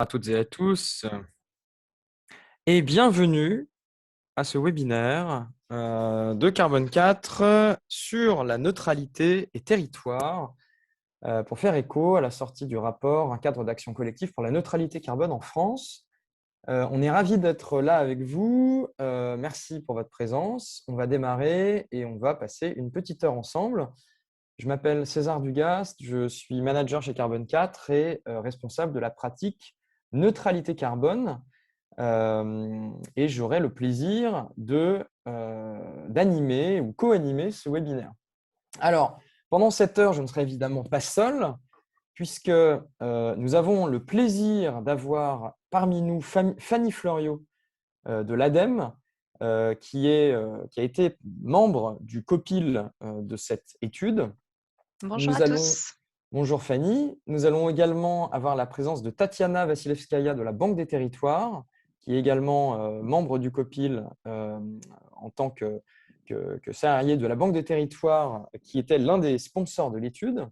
À toutes et à tous et bienvenue à ce webinaire de Carbone 4 sur la neutralité et territoire pour faire écho à la sortie du rapport Un cadre d'action collective pour la neutralité carbone en France. On est ravis d'être là avec vous. Merci pour votre présence. On va démarrer et on va passer une petite heure ensemble. Je m'appelle César Dugast, je suis manager chez Carbone 4 et responsable de la pratique neutralité carbone. Et j'aurai le plaisir d'animer ou co-animer ce webinaire. Alors, pendant cette heure, je ne serai évidemment pas seul, puisque nous avons le plaisir d'avoir parmi nous Fanny Fleuriot de l'ADEME, qui a été membre du COPIL de cette étude. Bonjour Nous à allons, tous. bonjour Fanny, nous allons également avoir la présence de Tatiana Vassilevskaya de la Banque des Territoires, qui est également membre du COPIL en tant que salarié de la Banque des Territoires, qui était l'un des sponsors de l'étude.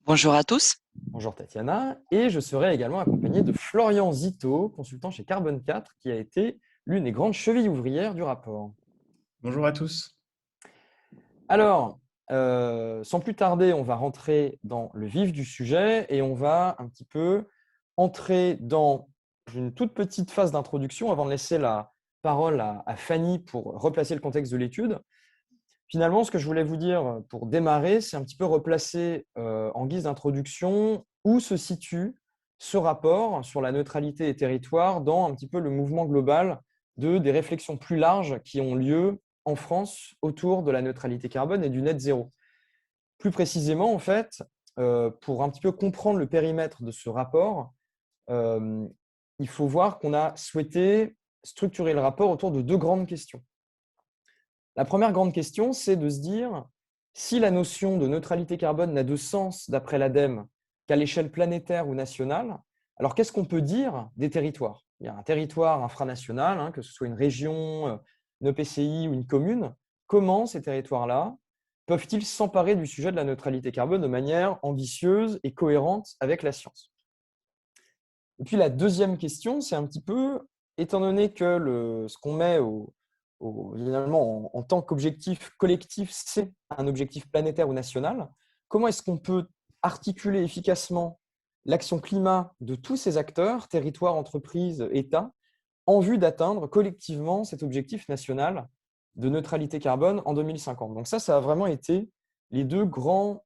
Bonjour à tous. Bonjour Tatiana. Et je serai également accompagné de Florian Zito, consultant chez Carbone 4, qui a été l'une des grandes chevilles ouvrières du rapport. Bonjour à tous. Alors, sans plus tarder, on va rentrer dans le vif du sujet et on va un petit peu entrer dans une toute petite phase d'introduction avant de laisser la parole à Fanny pour replacer le contexte de l'étude. Finalement, ce que je voulais vous dire pour démarrer, c'est un petit peu replacer en guise d'introduction où se situe ce rapport sur la neutralité et territoire dans un petit peu le mouvement global des réflexions plus larges qui ont lieu en France autour de la neutralité carbone et du net zéro. Plus précisément, en fait, pour un petit peu comprendre le périmètre de ce rapport, il faut voir qu'on a souhaité structurer le rapport autour de deux grandes questions. La première grande question, c'est de se dire si la notion de neutralité carbone n'a de sens, d'après l'ADEME, qu'à l'échelle planétaire ou nationale, alors qu'est-ce qu'on peut dire des territoires? Il y a un territoire infranational, que ce soit une région, une EPCI ou une commune. Comment ces territoires-là peuvent-ils s'emparer du sujet de la neutralité carbone de manière ambitieuse et cohérente avec la science? Et puis la deuxième question, c'est un petit peu, étant donné que ce qu'on met finalement en tant qu'objectif collectif, c'est un objectif planétaire ou national, comment est-ce qu'on peut articuler efficacement l'action climat de tous ces acteurs, territoires, entreprises, États, en vue d'atteindre collectivement cet objectif national de neutralité carbone en 2050. Donc ça a vraiment été les deux grands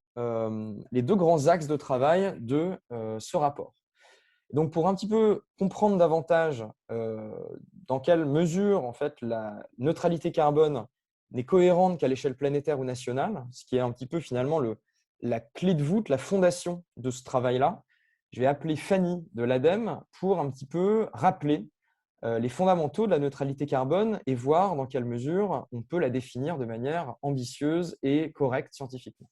axes de travail de ce rapport. Donc, pour un petit peu comprendre davantage dans quelle mesure en fait, la neutralité carbone n'est cohérente qu'à l'échelle planétaire ou nationale, ce qui est un petit peu finalement la clé de voûte, la fondation de ce travail-là, je vais appeler Fanny de l'ADEME pour un petit peu rappeler les fondamentaux de la neutralité carbone et voir dans quelle mesure on peut la définir de manière ambitieuse et correcte scientifiquement.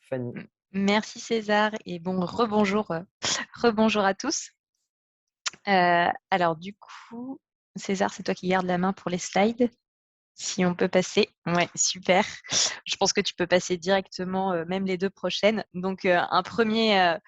Fanny. Merci César et rebonjour à tous. Alors du coup, César, c'est toi qui gardes la main pour les slides. Si on peut passer, ouais, super. Je pense que tu peux passer directement, même les deux prochaines. Donc, un premier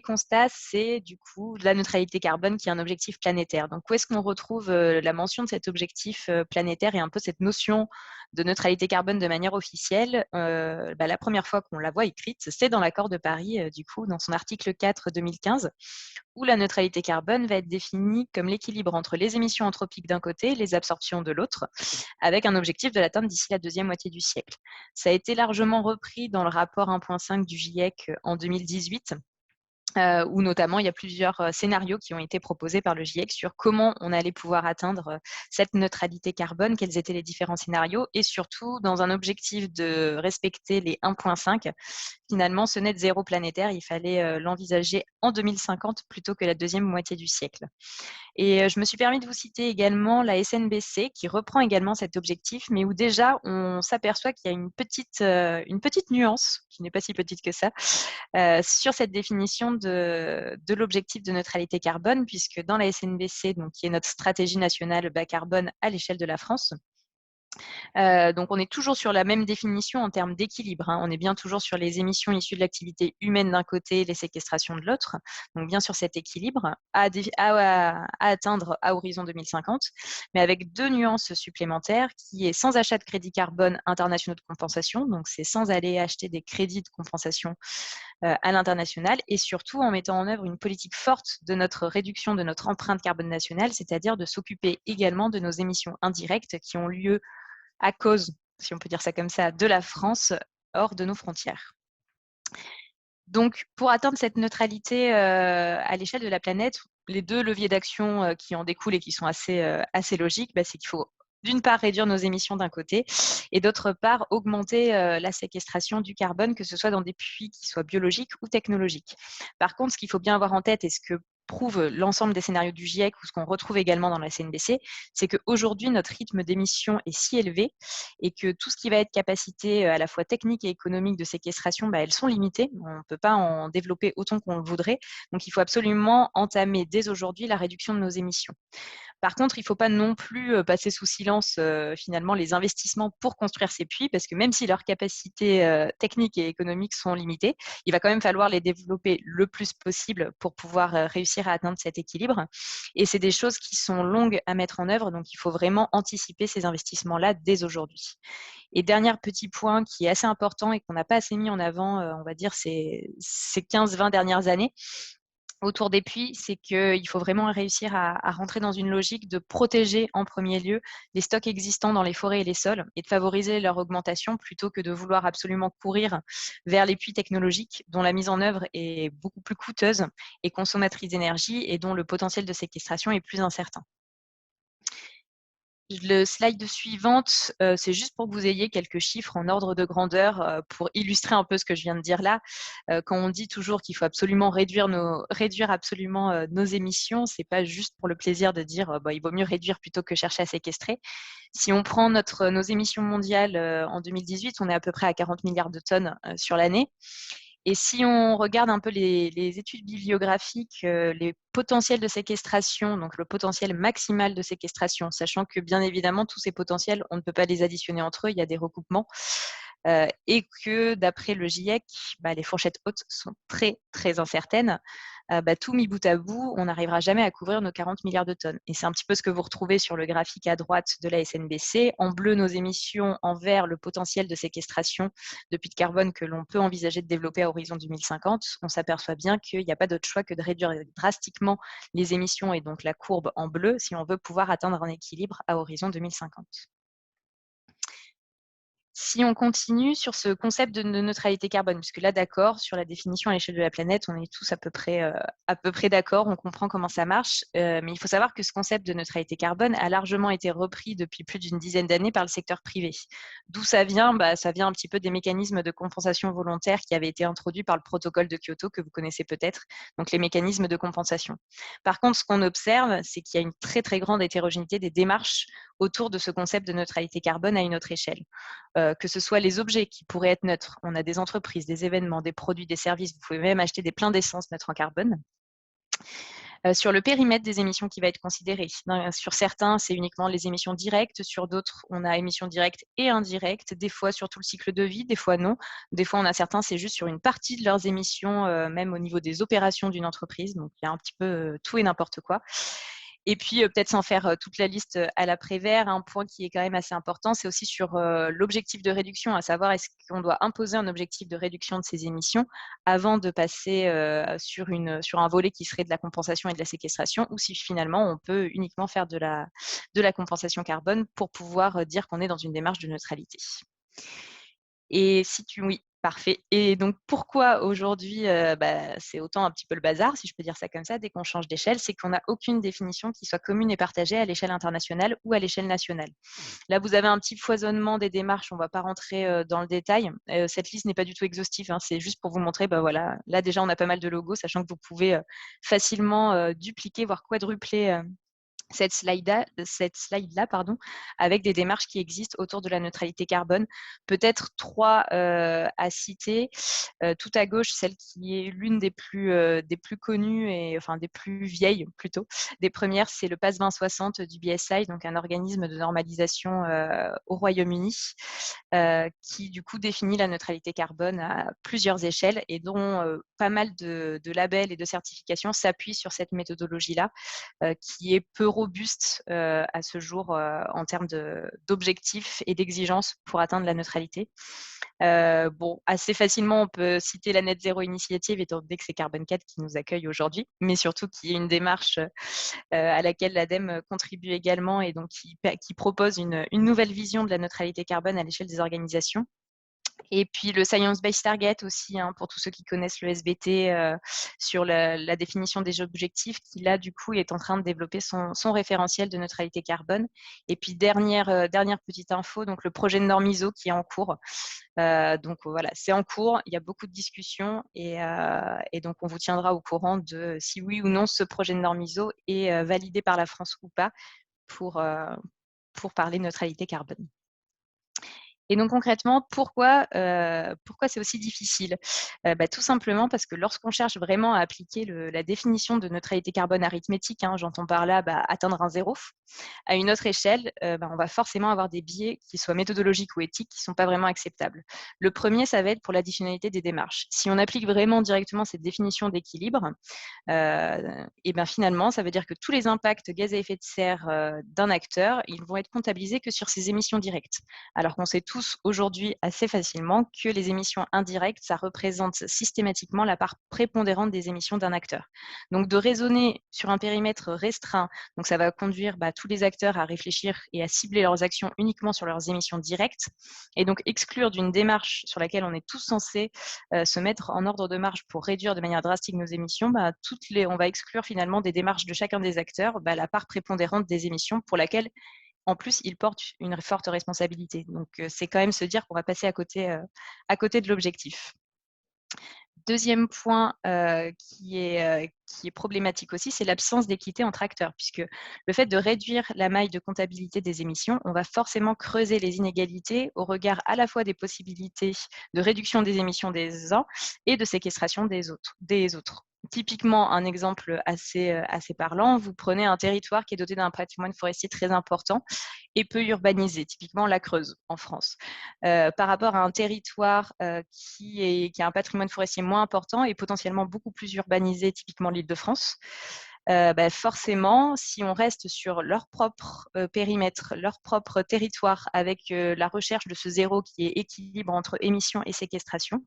constat, c'est du coup la neutralité carbone qui est un objectif planétaire. Donc, où est-ce qu'on retrouve la mention de cet objectif planétaire et un peu cette notion de neutralité carbone de manière officielle? La première fois qu'on la voit écrite, c'est dans l'accord de Paris, du coup, dans son article 4 2015, où la neutralité carbone va être définie comme l'équilibre entre les émissions anthropiques d'un côté et les absorptions de l'autre, avec un objectif de l'atteindre d'ici la deuxième moitié du siècle. Ça a été largement repris dans le rapport 1.5 du GIEC en 2018, où notamment il y a plusieurs scénarios qui ont été proposés par le GIEC sur comment on allait pouvoir atteindre cette neutralité carbone, quels étaient les différents scénarios, et surtout dans un objectif de respecter les 1.5, finalement ce net zéro planétaire, il fallait l'envisager en 2050 plutôt que la deuxième moitié du siècle. Et je me suis permis de vous citer également la SNBC qui reprend également cet objectif, mais où déjà on s'aperçoit qu'il y a une petite nuance, qui n'est pas si petite que ça, sur cette définition de l'objectif de neutralité carbone, puisque dans la SNBC, donc, qui est notre stratégie nationale bas carbone à l'échelle de la France, Donc, on est toujours sur la même définition en termes d'équilibre. On est bien toujours sur les émissions issues de l'activité humaine d'un côté, les séquestrations de l'autre. Donc, bien sur cet équilibre à atteindre à horizon 2050, mais avec 2 nuances supplémentaires qui est sans achat de crédits carbone internationaux de compensation. Donc, c'est sans aller acheter des crédits de compensation à l'international et surtout en mettant en œuvre une politique forte de notre réduction de notre empreinte carbone nationale, c'est-à-dire de s'occuper également de nos émissions indirectes qui ont lieu à cause, si on peut dire ça comme ça, de la France hors de nos frontières. Donc, pour atteindre cette neutralité à l'échelle de la planète, les 2 leviers d'action qui en découlent et qui sont assez logiques, c'est qu'il faut d'une part réduire nos émissions d'un côté et d'autre part augmenter la séquestration du carbone, que ce soit dans des puits qui soient biologiques ou technologiques. Par contre, ce qu'il faut bien avoir en tête et ce que prouve l'ensemble des scénarios du GIEC ou ce qu'on retrouve également dans la CNBC, c'est qu'aujourd'hui, notre rythme d'émission est si élevé et que tout ce qui va être capacité à la fois technique et économique de séquestration, elles sont limitées. On ne peut pas en développer autant qu'on le voudrait. Donc, il faut absolument entamer dès aujourd'hui la réduction de nos émissions. Par contre, il ne faut pas non plus passer sous silence finalement les investissements pour construire ces puits, parce que même si leurs capacités techniques et économiques sont limitées, il va quand même falloir les développer le plus possible pour pouvoir réussir à atteindre cet équilibre. Et c'est des choses qui sont longues à mettre en œuvre, donc il faut vraiment anticiper ces investissements-là dès aujourd'hui. Et dernier petit point qui est assez important et qu'on n'a pas assez mis en avant, on va dire, ces 15-20 dernières années, autour des puits, c'est qu'il faut vraiment réussir à rentrer dans une logique de protéger en premier lieu les stocks existants dans les forêts et les sols et de favoriser leur augmentation plutôt que de vouloir absolument courir vers les puits technologiques dont la mise en œuvre est beaucoup plus coûteuse et consommatrice d'énergie et dont le potentiel de séquestration est plus incertain. Le slide suivante, c'est juste pour que vous ayez quelques chiffres en ordre de grandeur pour illustrer un peu ce que je viens de dire là. Quand on dit toujours qu'il faut absolument réduire absolument nos émissions, c'est pas juste pour le plaisir de dire il vaut mieux réduire plutôt que chercher à séquestrer. Si on prend nos émissions mondiales en 2018, on est à peu près à 40 milliards de tonnes sur l'année. Et si on regarde un peu les études bibliographiques, les potentiels de séquestration, donc le potentiel maximal de séquestration, sachant que bien évidemment, tous ces potentiels, on ne peut pas les additionner entre eux, il y a des recoupements, et que d'après le GIEC, les fourchettes hautes sont très, très incertaines. Tout mis bout à bout, on n'arrivera jamais à couvrir nos 40 milliards de tonnes. Et c'est un petit peu ce que vous retrouvez sur le graphique à droite de la SNBC. En bleu, nos émissions, en vert, le potentiel de séquestration de puits de carbone que l'on peut envisager de développer à horizon 2050. On s'aperçoit bien qu'il n'y a pas d'autre choix que de réduire drastiquement les émissions et donc la courbe en bleu si on veut pouvoir atteindre un équilibre à horizon 2050. Si on continue sur ce concept de neutralité carbone, puisque là, d'accord, sur la définition à l'échelle de la planète, on est tous à peu près d'accord, on comprend comment ça marche, mais il faut savoir que ce concept de neutralité carbone a largement été repris depuis plus d'une dizaine d'années par le secteur privé. D'où ça vient? Ça vient un petit peu des mécanismes de compensation volontaire qui avaient été introduits par le protocole de Kyoto, que vous connaissez peut-être, donc les mécanismes de compensation. Par contre, ce qu'on observe, c'est qu'il y a une très, très grande hétérogénéité des démarches autour de ce concept de neutralité carbone à une autre échelle. Que ce soit les objets qui pourraient être neutres. On a des entreprises, des événements, des produits, des services. Vous pouvez même acheter des pleins d'essence neutres en carbone. Sur le périmètre des émissions qui va être considéré. Sur certains, c'est uniquement les émissions directes. Sur d'autres, on a émissions directes et indirectes. Des fois, sur tout le cycle de vie. Des fois, non. Des fois, on a certains, c'est juste sur une partie de leurs émissions, même au niveau des opérations d'une entreprise. Donc, il y a un petit peu tout et n'importe quoi. Et puis, peut-être sans faire toute la liste à l'après-vert, un point qui est quand même assez important, c'est aussi sur l'objectif de réduction, à savoir est-ce qu'on doit imposer un objectif de réduction de ces émissions avant de passer sur un volet qui serait de la compensation et de la séquestration, ou si finalement on peut uniquement faire de la compensation carbone pour pouvoir dire qu'on est dans une démarche de neutralité. Et oui, parfait. Et donc, pourquoi aujourd'hui, c'est autant un petit peu le bazar, si je peux dire ça comme ça, dès qu'on change d'échelle, c'est qu'on n'a aucune définition qui soit commune et partagée à l'échelle internationale ou à l'échelle nationale. Là, vous avez un petit foisonnement des démarches, on ne va pas rentrer dans le détail. Cette liste n'est pas du tout exhaustive, c'est juste pour vous montrer, voilà, là déjà, on a pas mal de logos, sachant que vous pouvez facilement dupliquer, voire quadrupler cette slide-là, pardon, avec des démarches qui existent autour de la neutralité carbone. Peut-être 3 à citer. Tout à gauche, celle qui est l'une des plus connues, et enfin des plus vieilles plutôt. Des premières, c'est le PAS 2060 du BSI, donc un organisme de normalisation au Royaume-Uni, qui du coup définit la neutralité carbone à plusieurs échelles et dont pas mal de labels et de certifications s'appuient sur cette méthodologie-là, qui est peu robuste à ce jour en termes d'objectifs et d'exigences pour atteindre la neutralité. Assez facilement, on peut citer la Net Zero Initiative, étant donné que c'est Carbon 4 qui nous accueille aujourd'hui, mais surtout qui est une démarche à laquelle l'ADEME contribue également et donc qui propose une nouvelle vision de la neutralité carbone à l'échelle des organisations. Et puis le Science-Based Target aussi, pour tous ceux qui connaissent le SBT, sur la définition des objectifs, qui là, du coup, est en train de développer son référentiel de neutralité carbone. Et puis dernière petite info, donc le projet de norme ISO qui est en cours. Donc voilà, c'est en cours, il y a beaucoup de discussions et donc on vous tiendra au courant de si oui ou non ce projet de norme ISO est validé par la France ou pas pour parler neutralité carbone. Et donc concrètement, pourquoi c'est aussi difficile? Tout simplement parce que lorsqu'on cherche vraiment à appliquer la définition de neutralité carbone arithmétique, j'entends par là atteindre un zéro, à une autre échelle, on va forcément avoir des biais qui soient méthodologiques ou éthiques qui ne sont pas vraiment acceptables. Le premier, ça va être pour l'additionnalité des démarches. Si on applique vraiment directement cette définition d'équilibre, et finalement, ça veut dire que tous les impacts gaz à effet de serre d'un acteur, ils vont être comptabilisés que sur ses émissions directes. Alors qu'on sait tous aujourd'hui assez facilement que les émissions indirectes, ça représente systématiquement la part prépondérante des émissions d'un acteur. Donc de raisonner sur un périmètre restreint, donc ça va conduire tous les acteurs à réfléchir et à cibler leurs actions uniquement sur leurs émissions directes, et donc exclure d'une démarche sur laquelle on est tous censés se mettre en ordre de marche pour réduire de manière drastique nos émissions, on va exclure finalement des démarches de chacun des acteurs la part prépondérante des émissions pour laquelle en plus, ils portent une forte responsabilité. Donc, c'est quand même se dire qu'on va passer à côté de l'objectif. Deuxième point qui est problématique aussi, c'est l'absence d'équité entre acteurs, puisque le fait de réduire la maille de comptabilité des émissions, on va forcément creuser les inégalités au regard à la fois des possibilités de réduction des émissions des uns et de séquestration des autres. Typiquement, un exemple assez parlant, vous prenez un territoire qui est doté d'un patrimoine forestier très important et peu urbanisé, typiquement la Creuse en France, par rapport à un territoire qui a un patrimoine forestier moins important et potentiellement beaucoup plus urbanisé, typiquement l'Île-de-France. Forcément, si on reste sur leur propre périmètre, leur propre territoire, avec la recherche de ce zéro qui est équilibre entre émissions et séquestration,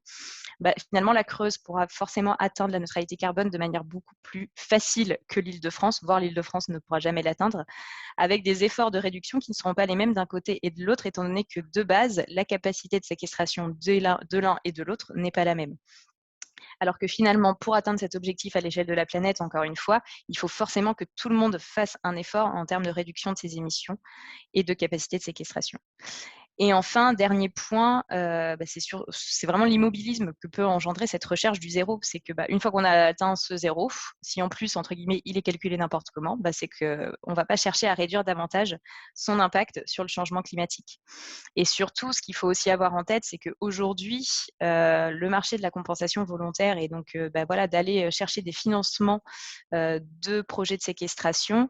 finalement, la Creuse pourra forcément atteindre la neutralité carbone de manière beaucoup plus facile que l'Île-de-France, voire l'Île-de-France ne pourra jamais l'atteindre, avec des efforts de réduction qui ne seront pas les mêmes d'un côté et de l'autre, étant donné que de base, la capacité de séquestration de l'un et de l'autre n'est pas la même. Alors que finalement, pour atteindre cet objectif à l'échelle de la planète, encore une fois, il faut forcément que tout le monde fasse un effort en termes de réduction de ses émissions et de capacité de séquestration. Et enfin, dernier point, c'est vraiment l'immobilisme que peut engendrer cette recherche du zéro. C'est que une fois qu'on a atteint ce zéro, si en plus, entre guillemets, il est calculé n'importe comment, c'est qu'on ne va pas chercher à réduire davantage son impact sur le changement climatique. Et surtout, ce qu'il faut aussi avoir en tête, c'est qu'aujourd'hui, le marché de la compensation volontaire et donc d'aller chercher des financements de projets de séquestration,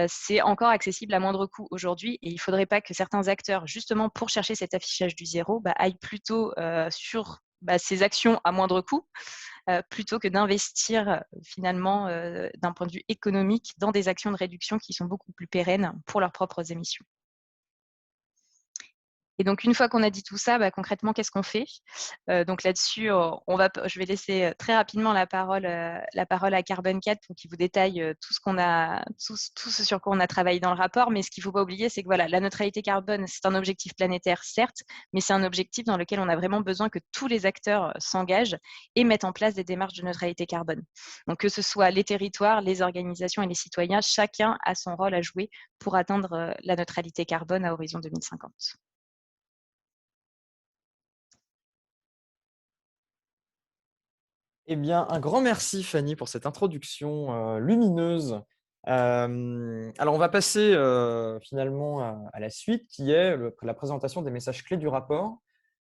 c'est encore accessible à moindre coût aujourd'hui. Et il ne faudrait pas que certains acteurs, justement pour chercher cet affichage du zéro, aillent plutôt sur ces actions à moindre coût, plutôt que d'investir finalement d'un point de vue économique dans des actions de réduction qui sont beaucoup plus pérennes pour leurs propres émissions. Et donc, une fois qu'on a dit tout ça, concrètement, qu'est-ce qu'on fait? Donc là-dessus, je vais laisser très rapidement la parole à Carbon 4 pour qu'il vous détaille tout ce sur quoi on a travaillé dans le rapport. Mais ce qu'il ne faut pas oublier, c'est que la neutralité carbone, c'est un objectif planétaire, certes, mais c'est un objectif dans lequel on a vraiment besoin que tous les acteurs s'engagent et mettent en place des démarches de neutralité carbone. Donc, que ce soit les territoires, les organisations et les citoyens, chacun a son rôle à jouer pour atteindre la neutralité carbone à horizon 2050. Eh bien, un grand merci, Fanny, pour cette introduction lumineuse Alors, on va passer finalement à la suite, qui est la présentation des messages clés du rapport.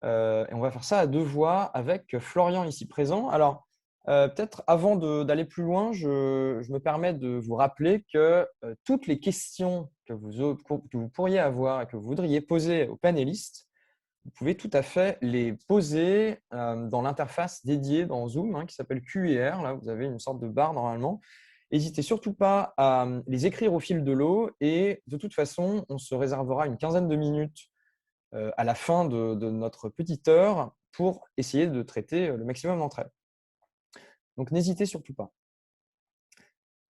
Et on va faire ça à deux voix avec Florian ici présent. Alors, peut-être avant d'aller plus loin, je me permets de vous rappeler que toutes les questions que vous pourriez avoir et que vous voudriez poser aux panélistes, vous pouvez tout à fait les poser dans l'interface dédiée dans Zoom qui s'appelle Q&R. Là, vous avez une sorte de barre normalement. N'hésitez surtout pas à les écrire au fil de l'eau et de toute façon, on se réservera une quinzaine de minutes à la fin de notre petite heure pour essayer de traiter le maximum d'entre elles. Donc, n'hésitez surtout pas.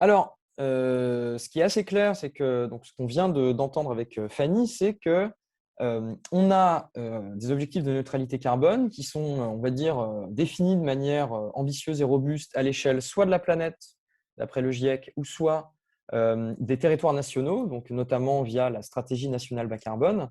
Alors, ce qui est assez clair, c'est que ce qu'on vient d'entendre avec Fanny, c'est que on a des objectifs de neutralité carbone qui sont, on va dire, définis de manière ambitieuse et robuste à l'échelle soit de la planète, d'après le GIEC, ou soit des territoires nationaux, donc notamment via la stratégie nationale bas carbone.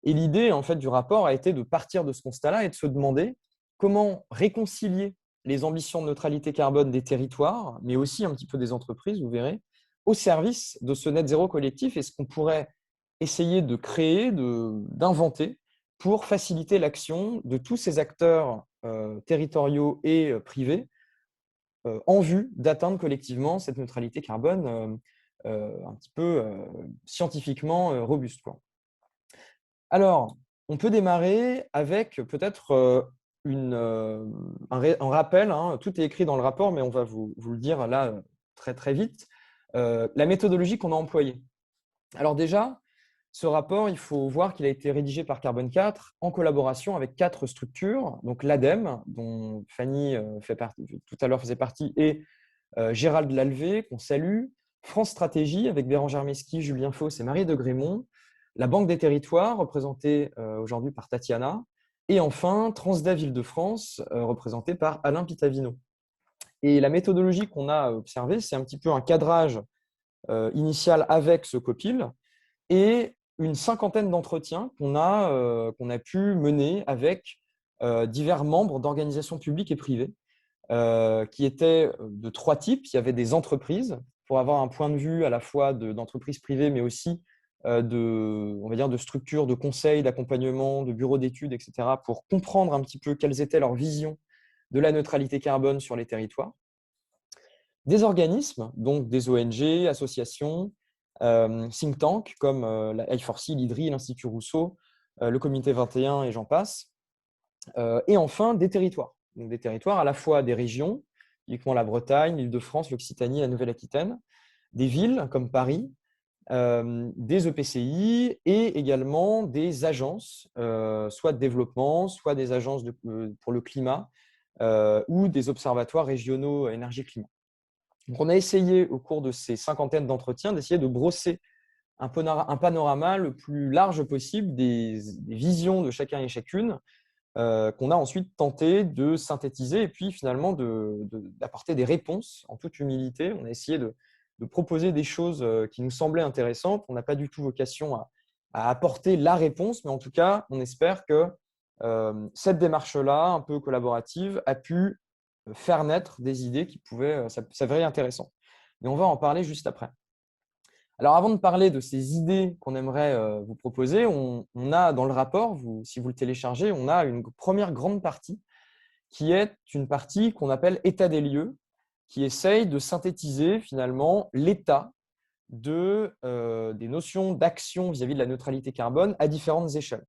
Et l'idée en fait, du rapport a été de partir de ce constat-là et de se demander comment réconcilier les ambitions de neutralité carbone des territoires, mais aussi un petit peu des entreprises, vous verrez, au service de ce net zéro collectif et ce qu'on pourrait essayer de créer, d'inventer pour faciliter l'action de tous ces acteurs territoriaux et privés en vue d'atteindre collectivement cette neutralité carbone un petit peu scientifiquement robuste, quoi. Alors, on peut démarrer avec peut-être un rappel. Tout est écrit dans le rapport, mais on va vous le dire là très, très vite. La méthodologie qu'on a employée. Alors déjà, ce rapport, il faut voir qu'il a été rédigé par Carbone 4 en collaboration avec 4 structures, donc l'ADEME, dont Fanny tout à l'heure faisait partie, et Gérald Lalvé, qu'on salue, France Stratégie, avec Bérangère Mesqui, Julien Fausse et Marie de Grémont, la Banque des Territoires, représentée aujourd'hui par Tatiana, et enfin Transdev Île-de-France, représentée par Alain Pitavino. Et la méthodologie qu'on a observée, c'est un petit peu un cadrage initial avec ce COPIL et une cinquantaine d'entretiens qu'on a pu mener avec divers membres d'organisations publiques et privées qui étaient de 3 types. Il y avait des entreprises pour avoir un point de vue à la fois d'entreprises privées, mais aussi on va dire de structures de conseil, d'accompagnement, de bureaux d'études, etc., pour comprendre un petit peu quelles étaient leurs visions de la neutralité carbone sur les territoires. Des organismes, donc des ONG, associations, think tanks comme la I4C, l'IDRI, l'Institut Rousseau, le Comité 21 et j'en passe. Et enfin, des territoires. Donc, des territoires à la fois des régions, uniquement la Bretagne, l'Île-de-France, l'Occitanie, la Nouvelle-Aquitaine, des villes comme Paris, des EPCI et également des agences, soit de développement, soit des agences pour le climat ou des observatoires régionaux énergie-climat. Donc, on a essayé au cours de ces cinquantaines d'entretiens d'essayer de brosser un panorama le plus large possible des visions de chacun et chacune qu'on a ensuite tenté de synthétiser et puis finalement d'apporter des réponses en toute humilité. On a essayé de proposer des choses qui nous semblaient intéressantes. On n'a pas du tout vocation à apporter la réponse, mais en tout cas, on espère que cette démarche-là, un peu collaborative, a pu faire naître des idées qui pouvaient s'avérer intéressantes. Mais on va en parler juste après. Alors, avant de parler de ces idées qu'on aimerait vous proposer, on a dans le rapport, si vous le téléchargez, on a une première grande partie qui est une partie qu'on appelle état des lieux, qui essaye de synthétiser finalement l'état des notions d'action vis-à-vis de la neutralité carbone à différentes échelles.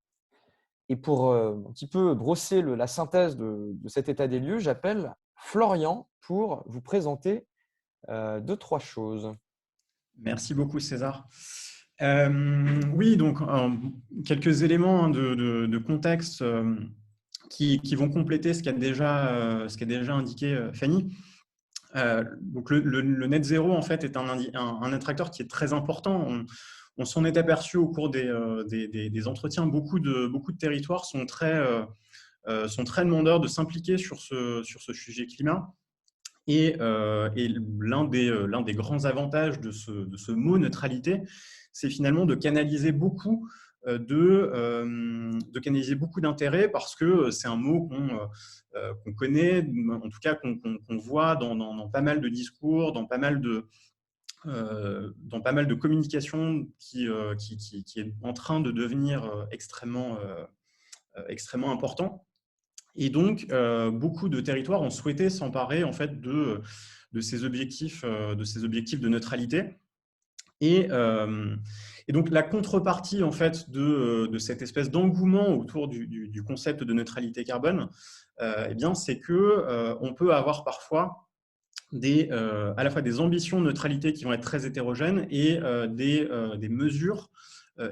Et pour un petit peu brosser la synthèse de cet état des lieux, j'appelle Florian pour vous présenter 2-3 choses. Merci beaucoup, César. Oui, donc quelques éléments de contexte qui vont compléter ce qu'a déjà indiqué Fanny. Donc le net zéro, en fait, est un attracteur qui est très important. On s'en est aperçu au cours des entretiens. Beaucoup de territoires sont très demandeurs de s'impliquer sur ce sujet climat. Et l'un des grands avantages de ce mot neutralité, c'est finalement de canaliser beaucoup d'intérêt parce que c'est un mot qu'on connaît, en tout cas qu'on voit dans pas mal de discours, dans pas mal dans pas mal de communication qui est en train de devenir extrêmement important. Et donc, beaucoup de territoires ont souhaité s'emparer en fait de ces objectifs de neutralité. Et donc, la contrepartie en fait de cette espèce d'engouement autour du concept de neutralité carbone, eh bien, c'est que on peut avoir parfois à la fois des ambitions de neutralité qui vont être très hétérogènes et des mesures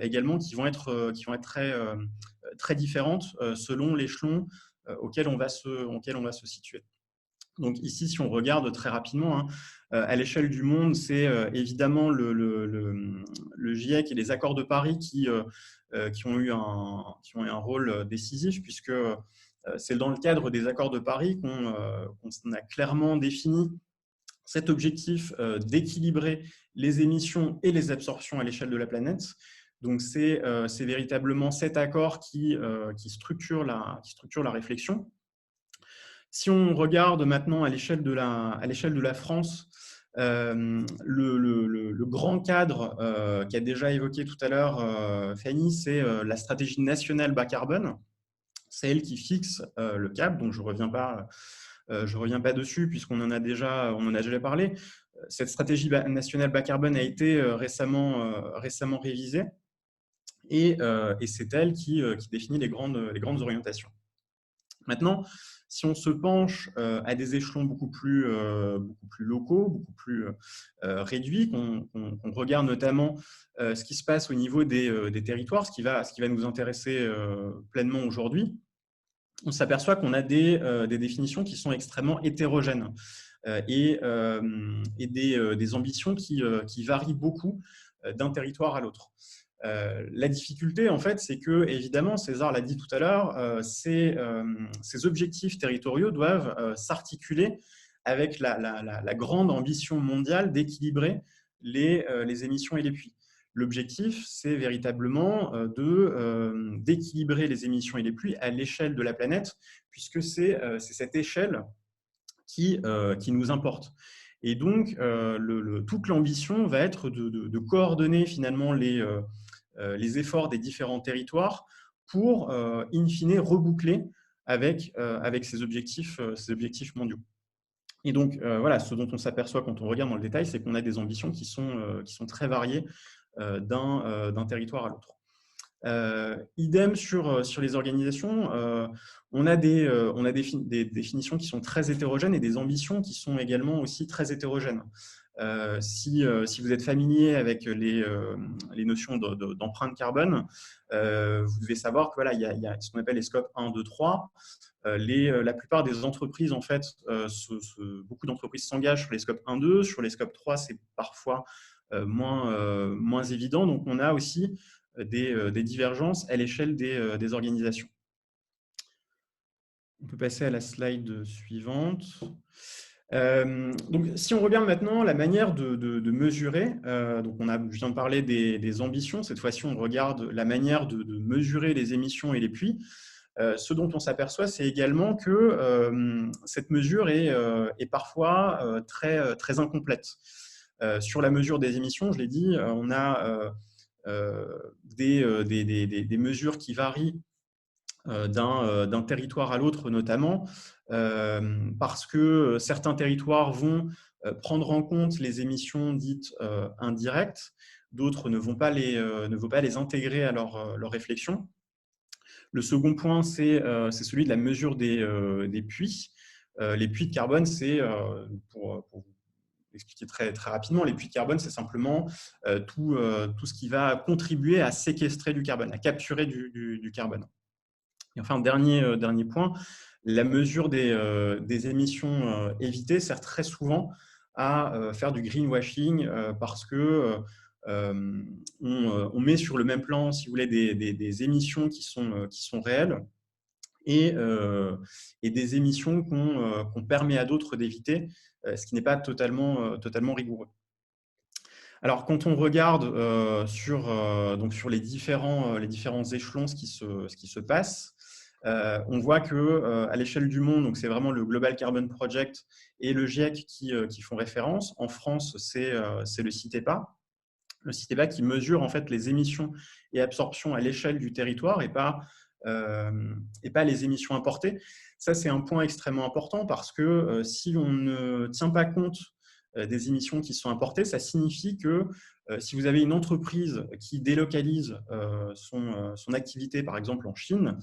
également qui vont être très différentes selon l'échelon auquel on va se situer. Donc ici, si on regarde très rapidement, hein, à l'échelle du monde, c'est évidemment le GIEC et les accords de Paris qui ont eu un rôle décisif, puisque c'est dans le cadre des accords de Paris qu'on a clairement défini cet objectif d'équilibrer les émissions et les absorptions à l'échelle de la planète. Donc, c'est véritablement cet accord qui structure la réflexion. Si on regarde maintenant à l'échelle de la France, le grand cadre qu'a déjà évoqué tout à l'heure Fanny, c'est la stratégie nationale bas carbone. C'est elle qui fixe le cap, donc je ne reviens pas dessus puisqu'on en a déjà parlé. Cette stratégie nationale bas carbone a été récemment révisée et c'est elle qui définit les grandes orientations. Maintenant, si on se penche à des échelons beaucoup plus locaux, beaucoup plus réduits, qu'on regarde notamment ce qui se passe au niveau des territoires, ce qui va nous intéresser pleinement aujourd'hui, on s'aperçoit qu'on a des définitions qui sont extrêmement hétérogènes et des ambitions qui varient beaucoup d'un territoire à l'autre. La difficulté, en fait, c'est que, évidemment, César l'a dit tout à l'heure, ces objectifs territoriaux doivent s'articuler avec la grande ambition mondiale d'équilibrer les émissions et les puits. L'objectif, c'est véritablement d'équilibrer les émissions et les pluies à l'échelle de la planète, puisque c'est cette échelle qui nous importe. Et donc, toute l'ambition va être de coordonner finalement les efforts des différents territoires pour, in fine, reboucler avec ces objectifs mondiaux. Et donc, voilà, ce dont on s'aperçoit quand on regarde dans le détail, c'est qu'on a des ambitions qui sont très variées d'un territoire à l'autre. Idem sur les organisations, on a des définitions qui sont très hétérogènes et des ambitions qui sont également aussi très hétérogènes. Si vous êtes familier avec les notions d'empreinte carbone, vous devez savoir que voilà, il y a ce qu'on appelle les scopes 1, 2, 3. La plupart des entreprises, en fait, beaucoup d'entreprises s'engagent sur les scopes 1, 2. Sur les scopes 3, c'est parfois moins évident. Donc, on a aussi des divergences à l'échelle des organisations. On peut passer à la slide suivante. Donc, si on regarde maintenant la manière de mesurer, donc je viens de parler des ambitions, cette fois-ci on regarde la manière de mesurer les émissions et les puits. Ce dont on s'aperçoit, c'est également que cette mesure est parfois très incomplète. Sur la mesure des émissions, je l'ai dit, on a des mesures qui varient d'un territoire à l'autre notamment, parce que certains territoires vont prendre en compte les émissions dites indirectes, d'autres ne vont pas les intégrer à leur réflexion. Le second point, c'est celui de la mesure des puits. Les puits de carbone, c'est, pour vous expliquer très rapidement, les puits de carbone, c'est simplement tout ce qui va contribuer à séquestrer du carbone, à capturer du carbone. Et enfin, dernier point, la mesure des émissions évitées sert très souvent à faire du greenwashing parce que on met sur le même plan, si vous voulez, des émissions qui sont réelles et des émissions qu'on permet à d'autres d'éviter, ce qui n'est pas totalement rigoureux. Alors, quand on regarde sur les différents échelons ce qui se passe, On voit qu'à l'échelle du monde, donc c'est vraiment le Global Carbon Project et le GIEC qui font référence. En France, c'est le CITEPA. Le CITEPA qui mesure en fait les émissions et absorptions à l'échelle du territoire et pas les émissions importées. Ça, c'est un point extrêmement important parce que si on ne tient pas compte des émissions qui sont importées, ça signifie que si vous avez une entreprise qui délocalise son activité, par exemple en Chine,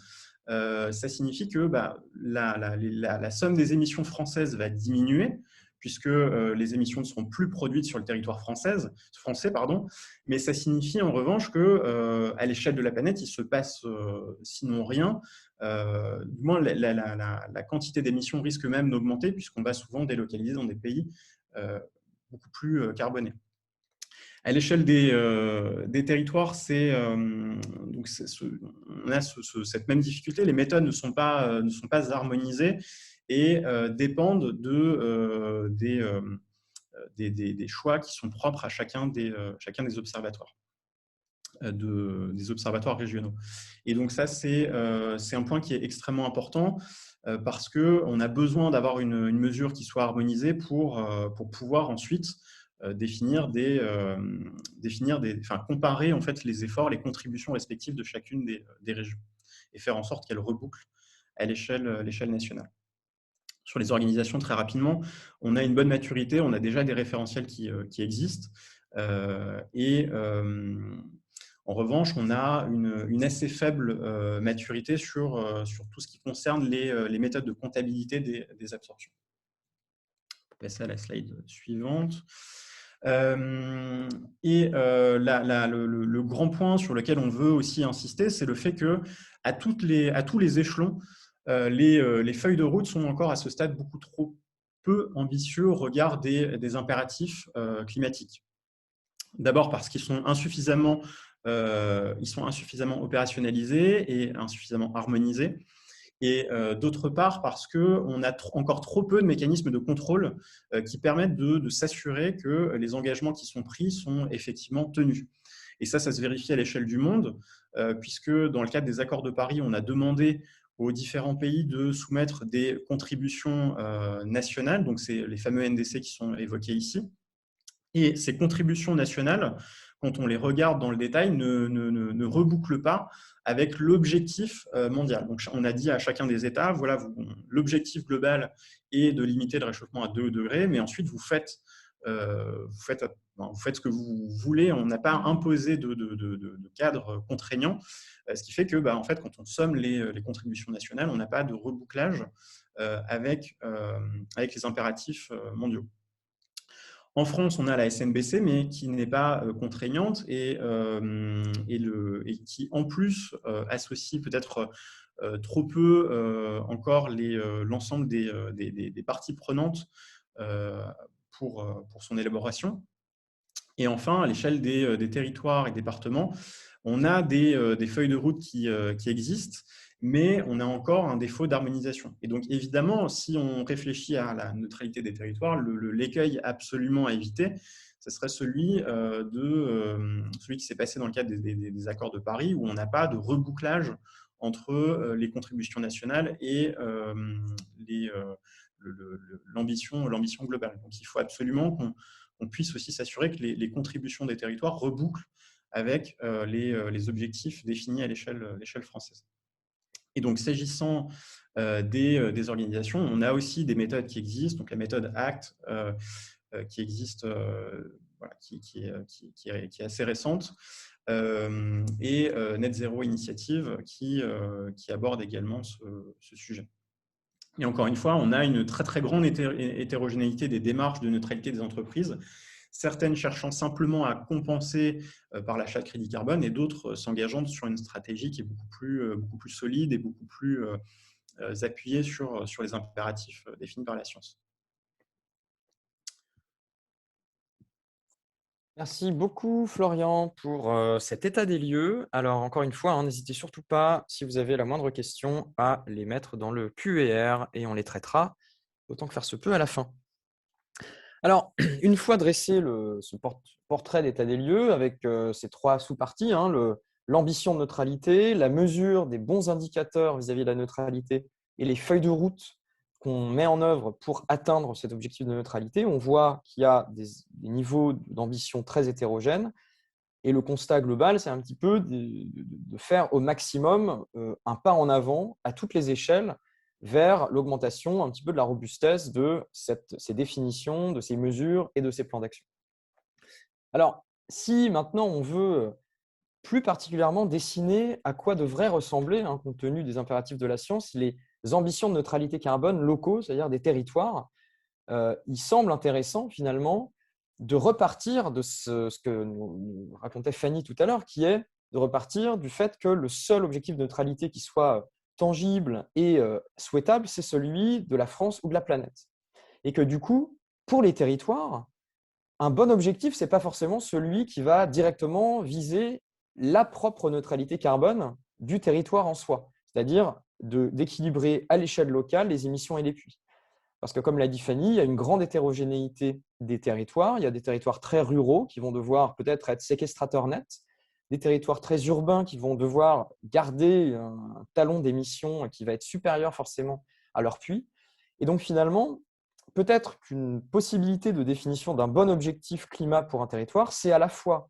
ça signifie que la somme des émissions françaises va diminuer puisque les émissions ne seront plus produites sur le territoire français, mais ça signifie en revanche qu'à l'échelle de la planète, il se passe sinon rien, du moins la quantité d'émissions risque même d'augmenter puisqu'on va souvent délocaliser dans des pays beaucoup plus carbonés. À l'échelle des territoires, on a cette même difficulté. Les méthodes ne sont pas harmonisées et dépendent des choix qui sont propres à chacun des observatoires, des observatoires régionaux. Et donc ça, c'est un point qui est extrêmement important parce qu'on a besoin d'avoir une mesure qui soit harmonisée pour pouvoir ensuite comparer en fait les efforts, les contributions respectives de chacune des régions et faire en sorte qu'elles rebouclent à l'échelle nationale. Sur les organisations, très rapidement, on a une bonne maturité, on a déjà des référentiels qui existent en revanche, on a une assez faible maturité sur tout ce qui concerne les méthodes de comptabilité des absorptions. On peut passer à la slide suivante. Le grand point sur lequel on veut aussi insister, c'est le fait qu'à tous les échelons, les feuilles de route sont encore à ce stade beaucoup trop peu ambitieux au regard des impératifs climatiques. D'abord parce qu'ils sont insuffisamment opérationnalisés et insuffisamment harmonisés. Et d'autre part, parce qu'on a encore trop peu de mécanismes de contrôle qui permettent de s'assurer que les engagements qui sont pris sont effectivement tenus. Et ça se vérifie à l'échelle du monde, puisque dans le cadre des accords de Paris, on a demandé aux différents pays de soumettre des contributions nationales, donc c'est les fameux NDC qui sont évoqués ici. Et ces contributions nationales, quand on les regarde dans le détail, ne rebouclent pas avec l'objectif mondial. Donc, on a dit à chacun des États, voilà, l'objectif global est de limiter le réchauffement à 2 degrés, mais ensuite, vous faites ce que vous voulez. On n'a pas imposé de cadre contraignant, ce qui fait que, en fait, quand on somme les contributions nationales, on n'a pas de rebouclage avec les impératifs mondiaux. En France, on a la SNBC, mais qui n'est pas contraignante et qui, en plus, associe peut-être trop peu encore l'ensemble des parties prenantes pour son élaboration. Et enfin, à l'échelle des territoires et départements, on a des feuilles de route qui existent, mais on a encore un défaut d'harmonisation. Et donc, évidemment, si on réfléchit à la neutralité des territoires, l'écueil absolument à éviter, ce serait celui qui s'est passé dans le cadre des accords de Paris, où on n'a pas de rebouclage entre les contributions nationales et l'ambition globale. Donc, il faut absolument qu'on puisse aussi s'assurer que les contributions des territoires rebouclent avec les objectifs définis à l'échelle française. Et donc, s'agissant des organisations, on a aussi des méthodes qui existent. Donc, la méthode ACT qui existe, qui est assez récente, et Net Zero Initiative qui aborde également ce sujet. Et encore une fois, on a une très, très grande hétérogénéité des démarches de neutralité des entreprises, certaines cherchant simplement à compenser par l'achat de crédit carbone et d'autres s'engageant sur une stratégie qui est beaucoup plus solide et beaucoup plus appuyée sur les impératifs définis par la science. Merci beaucoup, Florian, pour cet état des lieux. Alors, encore une fois, n'hésitez surtout pas, si vous avez la moindre question, à les mettre dans le QR et on les traitera autant que faire se peut à la fin. Alors, une fois dressé ce portrait d'état des lieux avec ces 3 sous-parties, l'ambition de neutralité, la mesure des bons indicateurs vis-à-vis de la neutralité et les feuilles de route qu'on met en œuvre pour atteindre cet objectif de neutralité, on voit qu'il y a des niveaux d'ambition très hétérogènes. Et le constat global, c'est un petit peu de faire au maximum un pas en avant à toutes les échelles vers l'augmentation un petit peu de la robustesse de ces définitions, de ces mesures et de ces plans d'action. Alors, si maintenant on veut plus particulièrement dessiner à quoi devraient ressembler, compte tenu des impératifs de la science, les ambitions de neutralité carbone locaux, c'est-à-dire des territoires, il semble intéressant finalement de repartir de ce que nous racontait Fanny tout à l'heure, qui est de repartir du fait que le seul objectif de neutralité qui soit tangible et souhaitable, c'est celui de la France ou de la planète. Et que du coup, pour les territoires, un bon objectif, ce n'est pas forcément celui qui va directement viser la propre neutralité carbone du territoire en soi, c'est-à-dire d'équilibrer à l'échelle locale les émissions et les puits. Parce que, comme l'a dit Fanny, il y a une grande hétérogénéité des territoires. Il y a des territoires très ruraux qui vont devoir peut-être être séquestrateurs nets, des territoires très urbains qui vont devoir garder un talon d'émissions qui va être supérieur forcément à leur puits. Et donc, finalement, peut-être qu'une possibilité de définition d'un bon objectif climat pour un territoire, c'est à la fois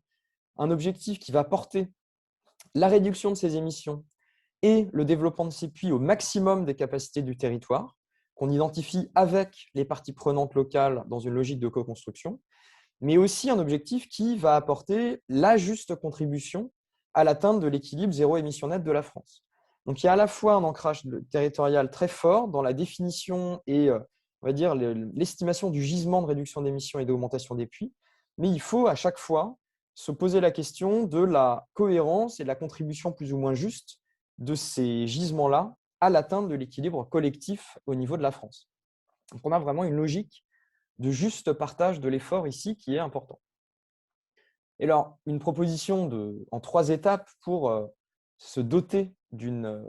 un objectif qui va porter la réduction de ses émissions et le développement de ses puits au maximum des capacités du territoire, qu'on identifie avec les parties prenantes locales dans une logique de co-construction, mais aussi un objectif qui va apporter la juste contribution à l'atteinte de l'équilibre zéro émission nette de la France. Donc, il y a à la fois un ancrage territorial très fort dans la définition et on va dire l'estimation du gisement de réduction d'émissions et d'augmentation des puits, mais il faut à chaque fois se poser la question de la cohérence et de la contribution plus ou moins juste de ces gisements-là à l'atteinte de l'équilibre collectif au niveau de la France. Donc, on a vraiment une logique de juste partage de l'effort ici qui est important. Et alors, une proposition en 3 étapes pour se doter d'une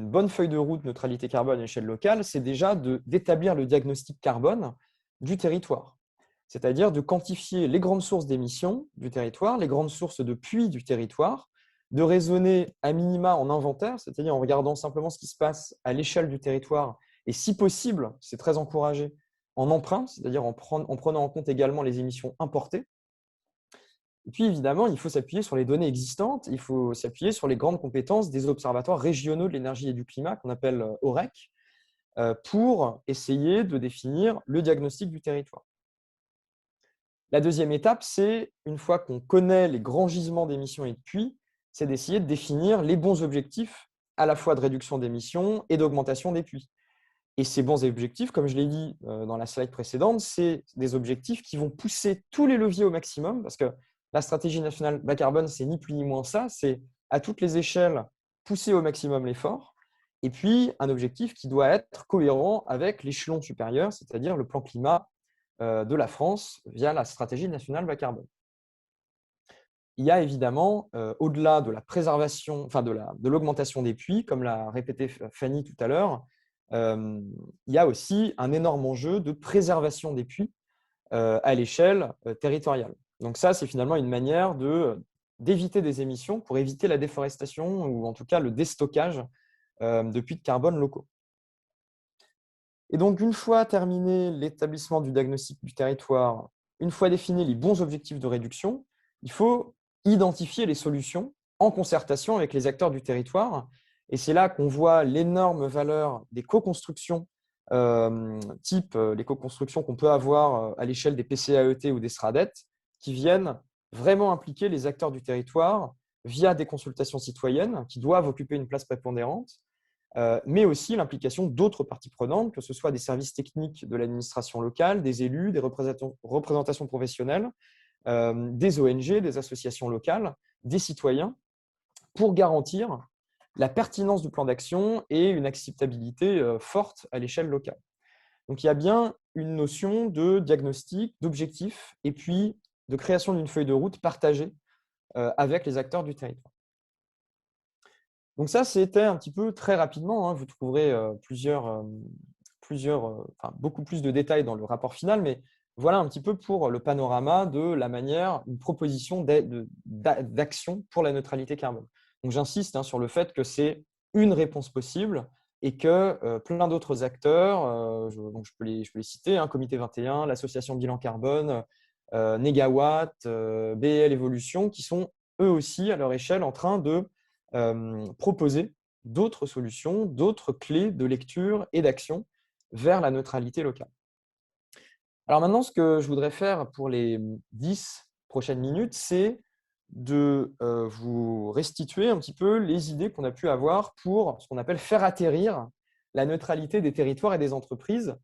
bonne feuille de route neutralité carbone à l'échelle locale, c'est déjà d'établir le diagnostic carbone du territoire. C'est-à-dire de quantifier les grandes sources d'émissions du territoire, les grandes sources de puits du territoire, de raisonner à minima en inventaire, c'est-à-dire en regardant simplement ce qui se passe à l'échelle du territoire et si possible, c'est très encouragé, en empreinte, c'est-à-dire en prenant en compte également les émissions importées. Et puis évidemment, il faut s'appuyer sur les données existantes, il faut s'appuyer sur les grandes compétences des observatoires régionaux de l'énergie et du climat qu'on appelle OREC pour essayer de définir le diagnostic du territoire. La deuxième étape, c'est, une fois qu'on connaît les grands gisements d'émissions et de puits, c'est d'essayer de définir les bons objectifs à la fois de réduction d'émissions et d'augmentation des puits. Et ces bons objectifs, comme je l'ai dit dans la slide précédente, c'est des objectifs qui vont pousser tous les leviers au maximum, parce que la stratégie nationale bas carbone, c'est ni plus ni moins ça, c'est à toutes les échelles pousser au maximum l'effort, et puis un objectif qui doit être cohérent avec l'échelon supérieur, c'est-à-dire le plan climat de la France via la stratégie nationale bas carbone. Il y a évidemment, au-delà de la préservation, enfin de l'augmentation des puits, comme l'a répété Fanny tout à l'heure, il y a aussi un énorme enjeu de préservation des puits à l'échelle territoriale. Donc ça, c'est finalement une manière d'éviter des émissions pour éviter la déforestation ou en tout cas le déstockage de puits de carbone locaux. Et donc, une fois terminé l'établissement du diagnostic du territoire, une fois définis les bons objectifs de réduction, il faut identifier les solutions en concertation avec les acteurs du territoire. Et c'est là qu'on voit l'énorme valeur des co-constructions, type les co-constructions qu'on peut avoir à l'échelle des PCAET ou des SRADET, qui viennent vraiment impliquer les acteurs du territoire via des consultations citoyennes qui doivent occuper une place prépondérante, mais aussi l'implication d'autres parties prenantes, que ce soit des services techniques de l'administration locale, des élus, des représentations professionnelles, des ONG, des associations locales, des citoyens, pour garantir la pertinence du plan d'action et une acceptabilité forte à l'échelle locale. Donc, il y a bien une notion de diagnostic, d'objectif, et puis de création d'une feuille de route partagée avec les acteurs du territoire. Donc ça, c'était un petit peu très rapidement. Vous trouverez beaucoup plus de détails dans le rapport final, mais voilà un petit peu pour le panorama de la manière, une proposition d'action pour la neutralité carbone. Donc, j'insiste sur le fait que c'est une réponse possible et que plein d'autres acteurs, donc je peux les citer, Comité 21, l'Association Bilan Carbone, Negawatt, BL Evolution, qui sont eux aussi à leur échelle en train de proposer d'autres solutions, d'autres clés de lecture et d'action vers la neutralité locale. Alors maintenant, ce que je voudrais faire pour les 10 prochaines minutes, c'est de vous restituer un petit peu les idées qu'on a pu avoir pour ce qu'on appelle faire atterrir la neutralité des territoires et des entreprises,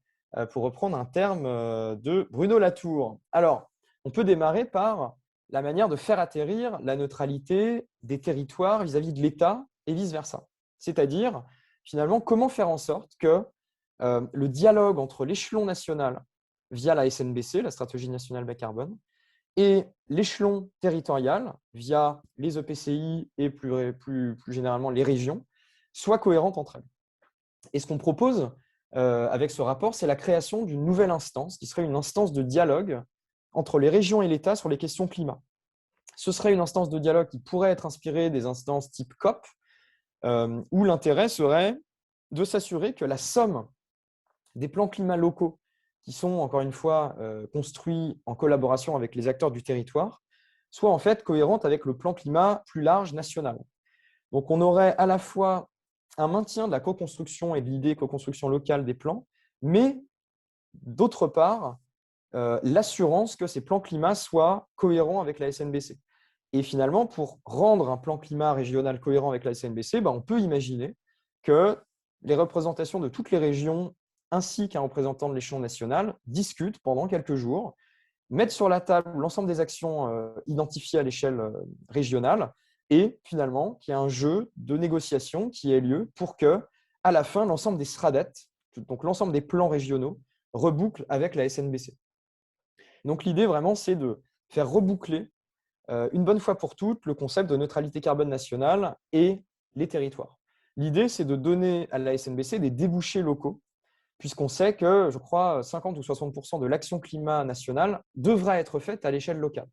pour reprendre un terme de Bruno Latour. Alors, on peut démarrer par la manière de faire atterrir la neutralité des territoires vis-à-vis de l'État et vice-versa. C'est-à-dire, finalement, comment faire en sorte que le dialogue entre l'échelon national via la SNBC, la stratégie nationale bas carbone, et l'échelon territorial via les EPCI et plus généralement les régions, soit cohérente entre elles. Et ce qu'on propose avec ce rapport, c'est la création d'une nouvelle instance qui serait une instance de dialogue entre les régions et l'État sur les questions climat. Ce serait une instance de dialogue qui pourrait être inspirée des instances type COP, où l'intérêt serait de s'assurer que la somme des plans climat locaux qui sont, encore une fois, construits en collaboration avec les acteurs du territoire, soit en fait cohérente avec le plan climat plus large national. Donc, on aurait à la fois un maintien de la co-construction et de l'idée co-construction locale des plans, mais d'autre part, l'assurance que ces plans climat soient cohérents avec la SNBC. Et finalement, pour rendre un plan climat régional cohérent avec la SNBC, on peut imaginer que les représentations de toutes les régions ainsi qu'un représentant de l'échelon national discutent pendant quelques jours, mettent sur la table l'ensemble des actions identifiées à l'échelle régionale et finalement qu'il y ait un jeu de négociation qui ait lieu pour que, à la fin, l'ensemble des SRADET, donc l'ensemble des plans régionaux, rebouclent avec la SNBC. Donc l'idée vraiment, c'est de faire reboucler une bonne fois pour toutes le concept de neutralité carbone nationale et les territoires. L'idée, c'est de donner à la SNBC des débouchés locaux, puisqu'on sait que, je crois, 50 ou 60% de l'action climat nationale devra être faite à l'échelle locale.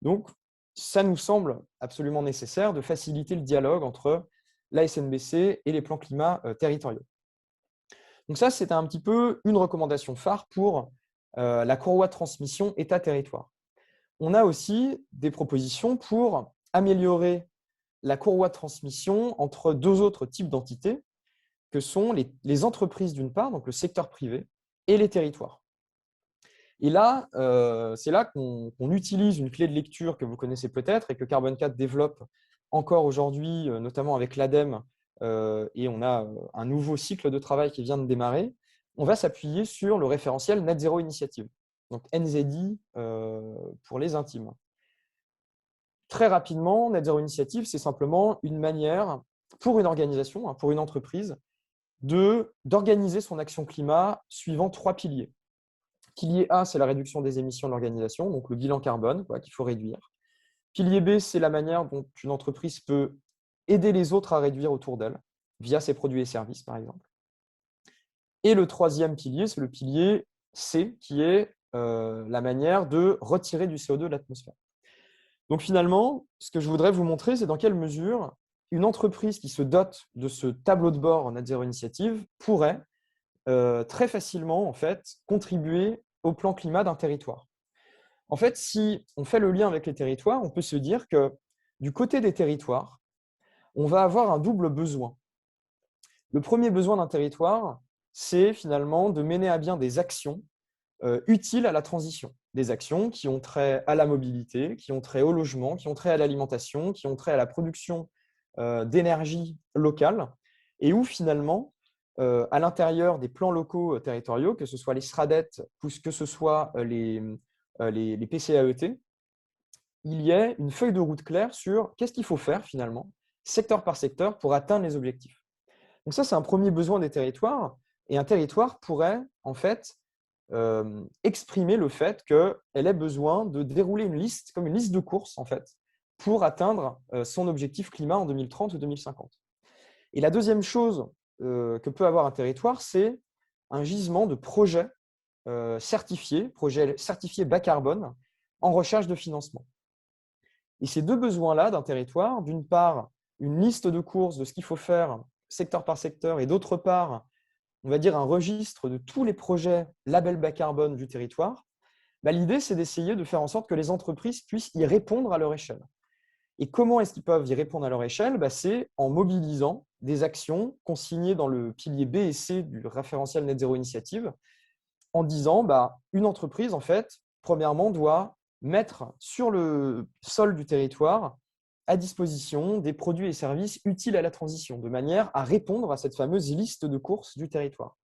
Donc, ça nous semble absolument nécessaire de faciliter le dialogue entre la SNBC et les plans climat territoriaux. Donc ça, c'est un petit peu une recommandation phare pour la courroie de transmission État-territoire. On a aussi des propositions pour améliorer la courroie de transmission entre deux autres types d'entités, que sont les entreprises d'une part, donc le secteur privé, et les territoires. Et là, c'est là qu'on utilise une clé de lecture que vous connaissez peut-être et que Carbone 4 développe encore aujourd'hui, notamment avec l'ADEME, et on a un nouveau cycle de travail qui vient de démarrer. On va s'appuyer sur le référentiel Net Zero Initiative, donc NZI pour les intimes. Très rapidement, Net Zero Initiative, c'est simplement une manière pour une organisation, pour une entreprise, d'organiser son action climat suivant 3 piliers. Pilier A, c'est la réduction des émissions de l'organisation, donc le bilan carbone qu'il faut réduire. Pilier B, c'est la manière dont une entreprise peut aider les autres à réduire autour d'elle, via ses produits et services, par exemple. Et le troisième pilier, c'est le pilier C, qui est la manière de retirer du CO2 de l'atmosphère. Donc finalement, ce que je voudrais vous montrer, c'est dans quelle mesure une entreprise qui se dote de ce tableau de bord Net Zero Initiative pourrait très facilement en fait, contribuer au plan climat d'un territoire. En fait, si on fait le lien avec les territoires, on peut se dire que du côté des territoires, on va avoir un double besoin. Le premier besoin d'un territoire, c'est finalement de mener à bien des actions utiles à la transition. Des actions qui ont trait à la mobilité, qui ont trait au logement, qui ont trait à l'alimentation, qui ont trait à la production d'énergie locale, et où finalement, à l'intérieur des plans locaux territoriaux, que ce soit les SRADET, que ce soit les PCAET, il y ait une feuille de route claire sur qu'est-ce qu'il faut faire finalement, secteur par secteur, pour atteindre les objectifs. Donc ça, c'est un premier besoin des territoires, et un territoire pourrait en fait exprimer le fait qu'elle ait besoin de dérouler une liste, comme une liste de courses en fait, pour atteindre son objectif climat en 2030 ou 2050. Et la deuxième chose que peut avoir un territoire, c'est un gisement de projets certifiés bas carbone en recherche de financement. Et ces deux besoins-là d'un territoire, d'une part, une liste de courses de ce qu'il faut faire secteur par secteur et d'autre part, on va dire un registre de tous les projets label bas carbone du territoire, l'idée, c'est d'essayer de faire en sorte que les entreprises puissent y répondre à leur échelle. Et comment est-ce qu'ils peuvent y répondre à leur échelle? C'est en mobilisant des actions consignées dans le pilier B et C du référentiel Net Zero Initiative, en disant une entreprise, en fait, premièrement, doit mettre sur le sol du territoire à disposition des produits et services utiles à la transition, de manière à répondre à cette fameuse liste de courses du territoire.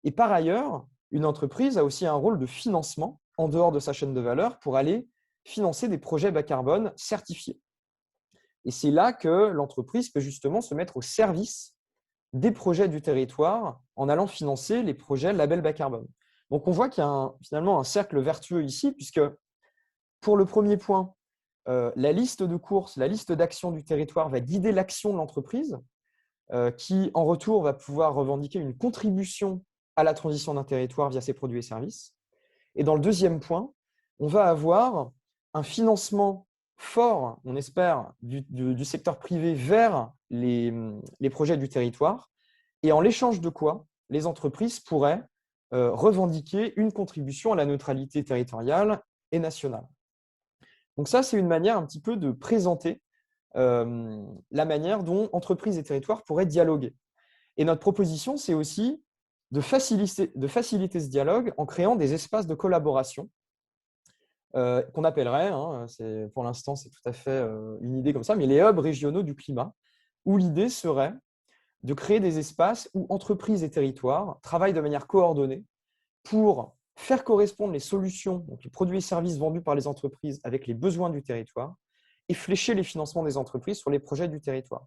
Et par ailleurs, une entreprise a aussi un rôle de financement en dehors de sa chaîne de valeur pour aller financer des projets bas carbone certifiés. Et c'est là que l'entreprise peut justement se mettre au service des projets du territoire en allant financer les projets label bas carbone. Donc, on voit qu'il y a finalement un cercle vertueux ici, puisque pour le premier point, la liste de courses, la liste d'actions du territoire va guider l'action de l'entreprise, qui, en retour, va pouvoir revendiquer une contribution à la transition d'un territoire via ses produits et services. Et dans le deuxième point, on va avoir un financement fort, on espère, du secteur privé vers les projets du territoire, et en l'échange de quoi les entreprises pourraient revendiquer une contribution à la neutralité territoriale et nationale. Donc ça, c'est une manière un petit peu de présenter la manière dont entreprises et territoires pourraient dialoguer. Et notre proposition, c'est aussi de faciliter ce dialogue en créant des espaces de collaboration qu'on appellerait, pour l'instant c'est tout à fait une idée comme ça, mais les hubs régionaux du climat, où l'idée serait de créer des espaces où entreprises et territoires travaillent de manière coordonnée pour faire correspondre les solutions, donc les produits et services vendus par les entreprises avec les besoins du territoire et flécher les financements des entreprises sur les projets du territoire.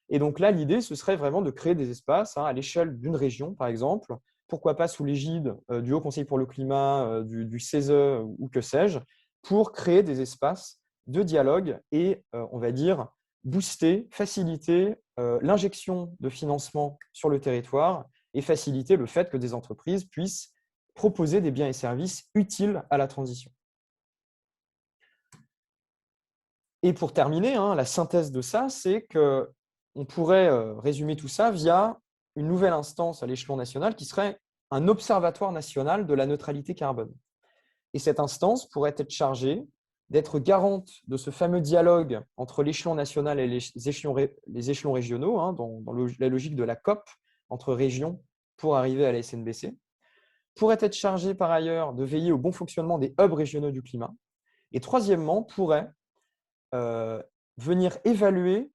Et donc là, l'idée, ce serait vraiment de créer des espaces à l'échelle d'une région, par exemple, pourquoi pas sous l'égide du Haut Conseil pour le climat, du CESE ou que sais-je, pour créer des espaces de dialogue et, on va dire, booster, faciliter l'injection de financement sur le territoire et faciliter le fait que des entreprises puissent proposer des biens et services utiles à la transition. Et pour terminer, la synthèse de ça, c'est qu'on pourrait résumer tout ça via une nouvelle instance à l'échelon national qui serait un observatoire national de la neutralité carbone. Et cette instance pourrait être chargée d'être garante de ce fameux dialogue entre l'échelon national et les échelons régionaux, dans la logique de la COP entre régions pour arriver à la SNBC, pourrait être chargée par ailleurs de veiller au bon fonctionnement des hubs régionaux du climat, et troisièmement, pourrait venir évaluer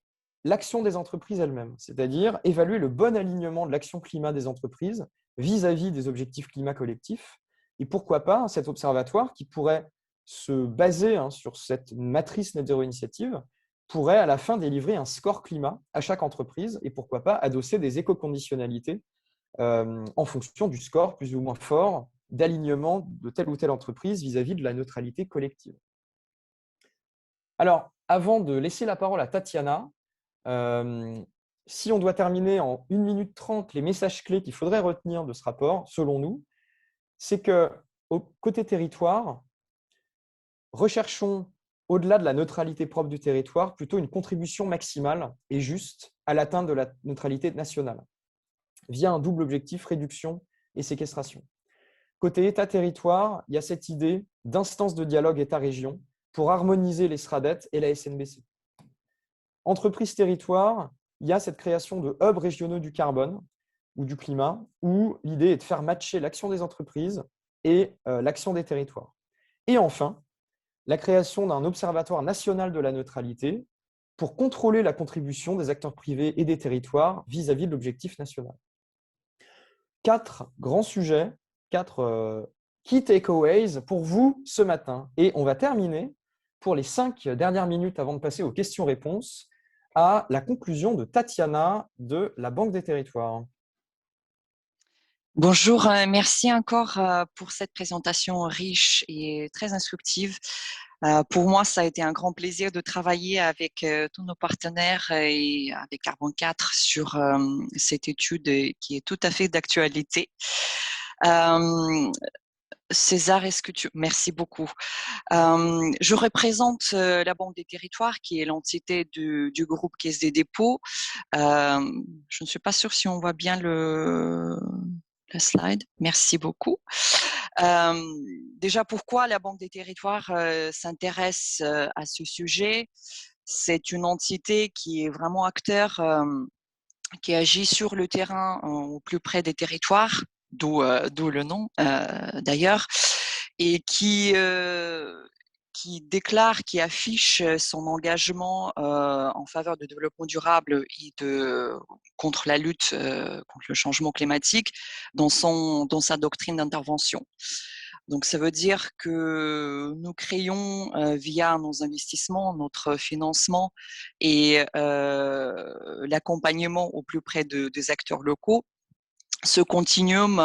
l'action des entreprises elles-mêmes, c'est-à-dire évaluer le bon alignement de l'action climat des entreprises vis-à-vis des objectifs climat collectifs, et pourquoi pas cet observatoire qui pourrait se baser sur cette matrice Net Zero Initiative pourrait à la fin délivrer un score climat à chaque entreprise et pourquoi pas adosser des éco-conditionnalités en fonction du score plus ou moins fort d'alignement de telle ou telle entreprise vis-à-vis de la neutralité collective. Alors, avant de laisser la parole à Tatiana, si on doit terminer en 1 minute 30 les messages clés qu'il faudrait retenir de ce rapport, selon nous, c'est qu'au côté territoire, recherchons, au-delà de la neutralité propre du territoire, plutôt une contribution maximale et juste à l'atteinte de la neutralité nationale, via un double objectif, réduction et séquestration. Côté État-territoire, il y a cette idée d'instance de dialogue État-région pour harmoniser les SRADET et la SNBC. Entreprise-territoire, il y a cette création de hubs régionaux du carbone ou du climat, où l'idée est de faire matcher l'action des entreprises et l'action des territoires. Et enfin, la création d'un observatoire national de la neutralité pour contrôler la contribution des acteurs privés et des territoires vis-à-vis de l'objectif national. 4 grands sujets, 4 key takeaways pour vous ce matin. Et on va terminer pour les 5 dernières minutes avant de passer aux questions-réponses à la conclusion de Tatiana de la Banque des Territoires. Bonjour, merci encore pour cette présentation riche et très instructive. Pour moi, ça a été un grand plaisir de travailler avec tous nos partenaires et avec Carbone 4 sur cette étude qui est tout à fait d'actualité. César, merci beaucoup. Je représente la Banque des Territoires, qui est l'entité du groupe Caisse des dépôts. Je ne suis pas sûre si on voit bien la slide. Merci beaucoup. Déjà, pourquoi la Banque des Territoires s'intéresse à ce sujet? C'est une entité qui est vraiment acteur, qui agit sur le terrain au plus près des territoires, d'où le nom d'ailleurs, et qui déclare, qui affiche son engagement en faveur du développement durable et contre la lutte contre le changement climatique dans sa doctrine d'intervention. Donc, ça veut dire que nous créons, via nos investissements, notre financement et l'accompagnement au plus près des acteurs locaux, ce continuum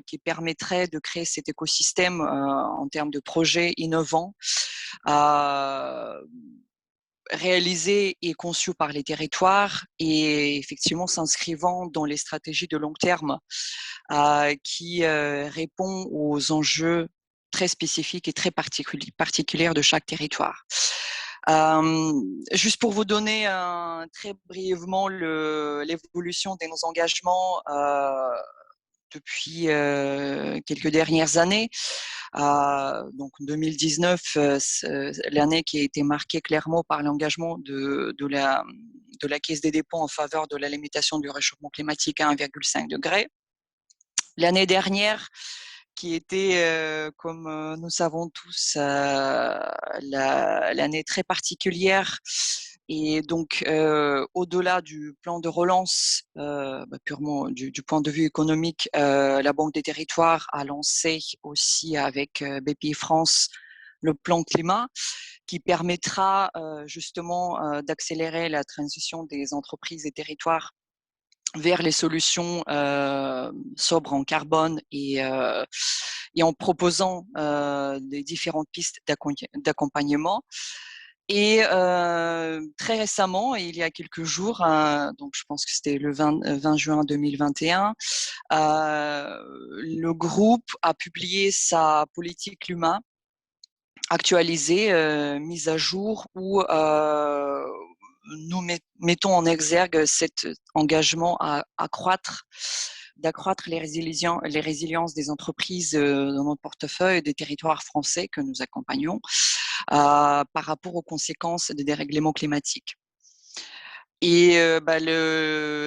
qui permettrait de créer cet écosystème en termes de projets innovants, réalisés et conçus par les territoires et effectivement s'inscrivant dans les stratégies de long terme qui répond aux enjeux très spécifiques et très particuliers de chaque territoire. Juste pour vous donner très brièvement l'évolution de nos engagements depuis quelques dernières années. Donc 2019, l'année qui a été marquée clairement par l'engagement de la Caisse des dépôts en faveur de la limitation du réchauffement climatique à 1,5 degré. L'année dernière, qui était, comme nous savons tous, l'année très particulière. Et donc, au-delà du plan de relance, purement du point de vue économique, la Banque des Territoires a lancé aussi avec BPI France le plan climat, qui permettra justement d'accélérer la transition des entreprises et territoires vers les solutions sobres en carbone et en proposant des différentes pistes d'accompagnement. Et très récemment, il y a quelques jours, donc je pense que c'était le 20 juin 2021, le groupe a publié sa politique climat actualisée, mise à jour, où nous mettons en exergue cet engagement à d'accroître les résiliences des entreprises dans notre portefeuille et des territoires français que nous accompagnons par rapport aux conséquences des dérèglements climatiques. Et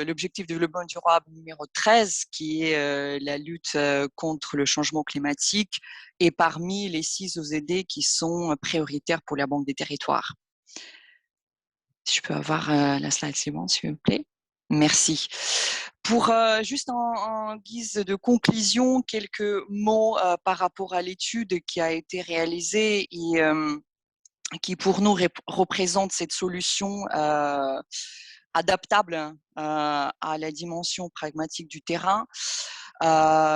l'objectif de développement durable numéro 13, qui est la lutte contre le changement climatique, est parmi les 6 OZD qui sont prioritaires pour la Banque des Territoires. Si je peux avoir la slide suivante, s'il vous plaît. Merci. Pour juste en guise de conclusion, quelques mots par rapport à l'étude qui a été réalisée et qui pour nous représente cette solution adaptable à la dimension pragmatique du terrain.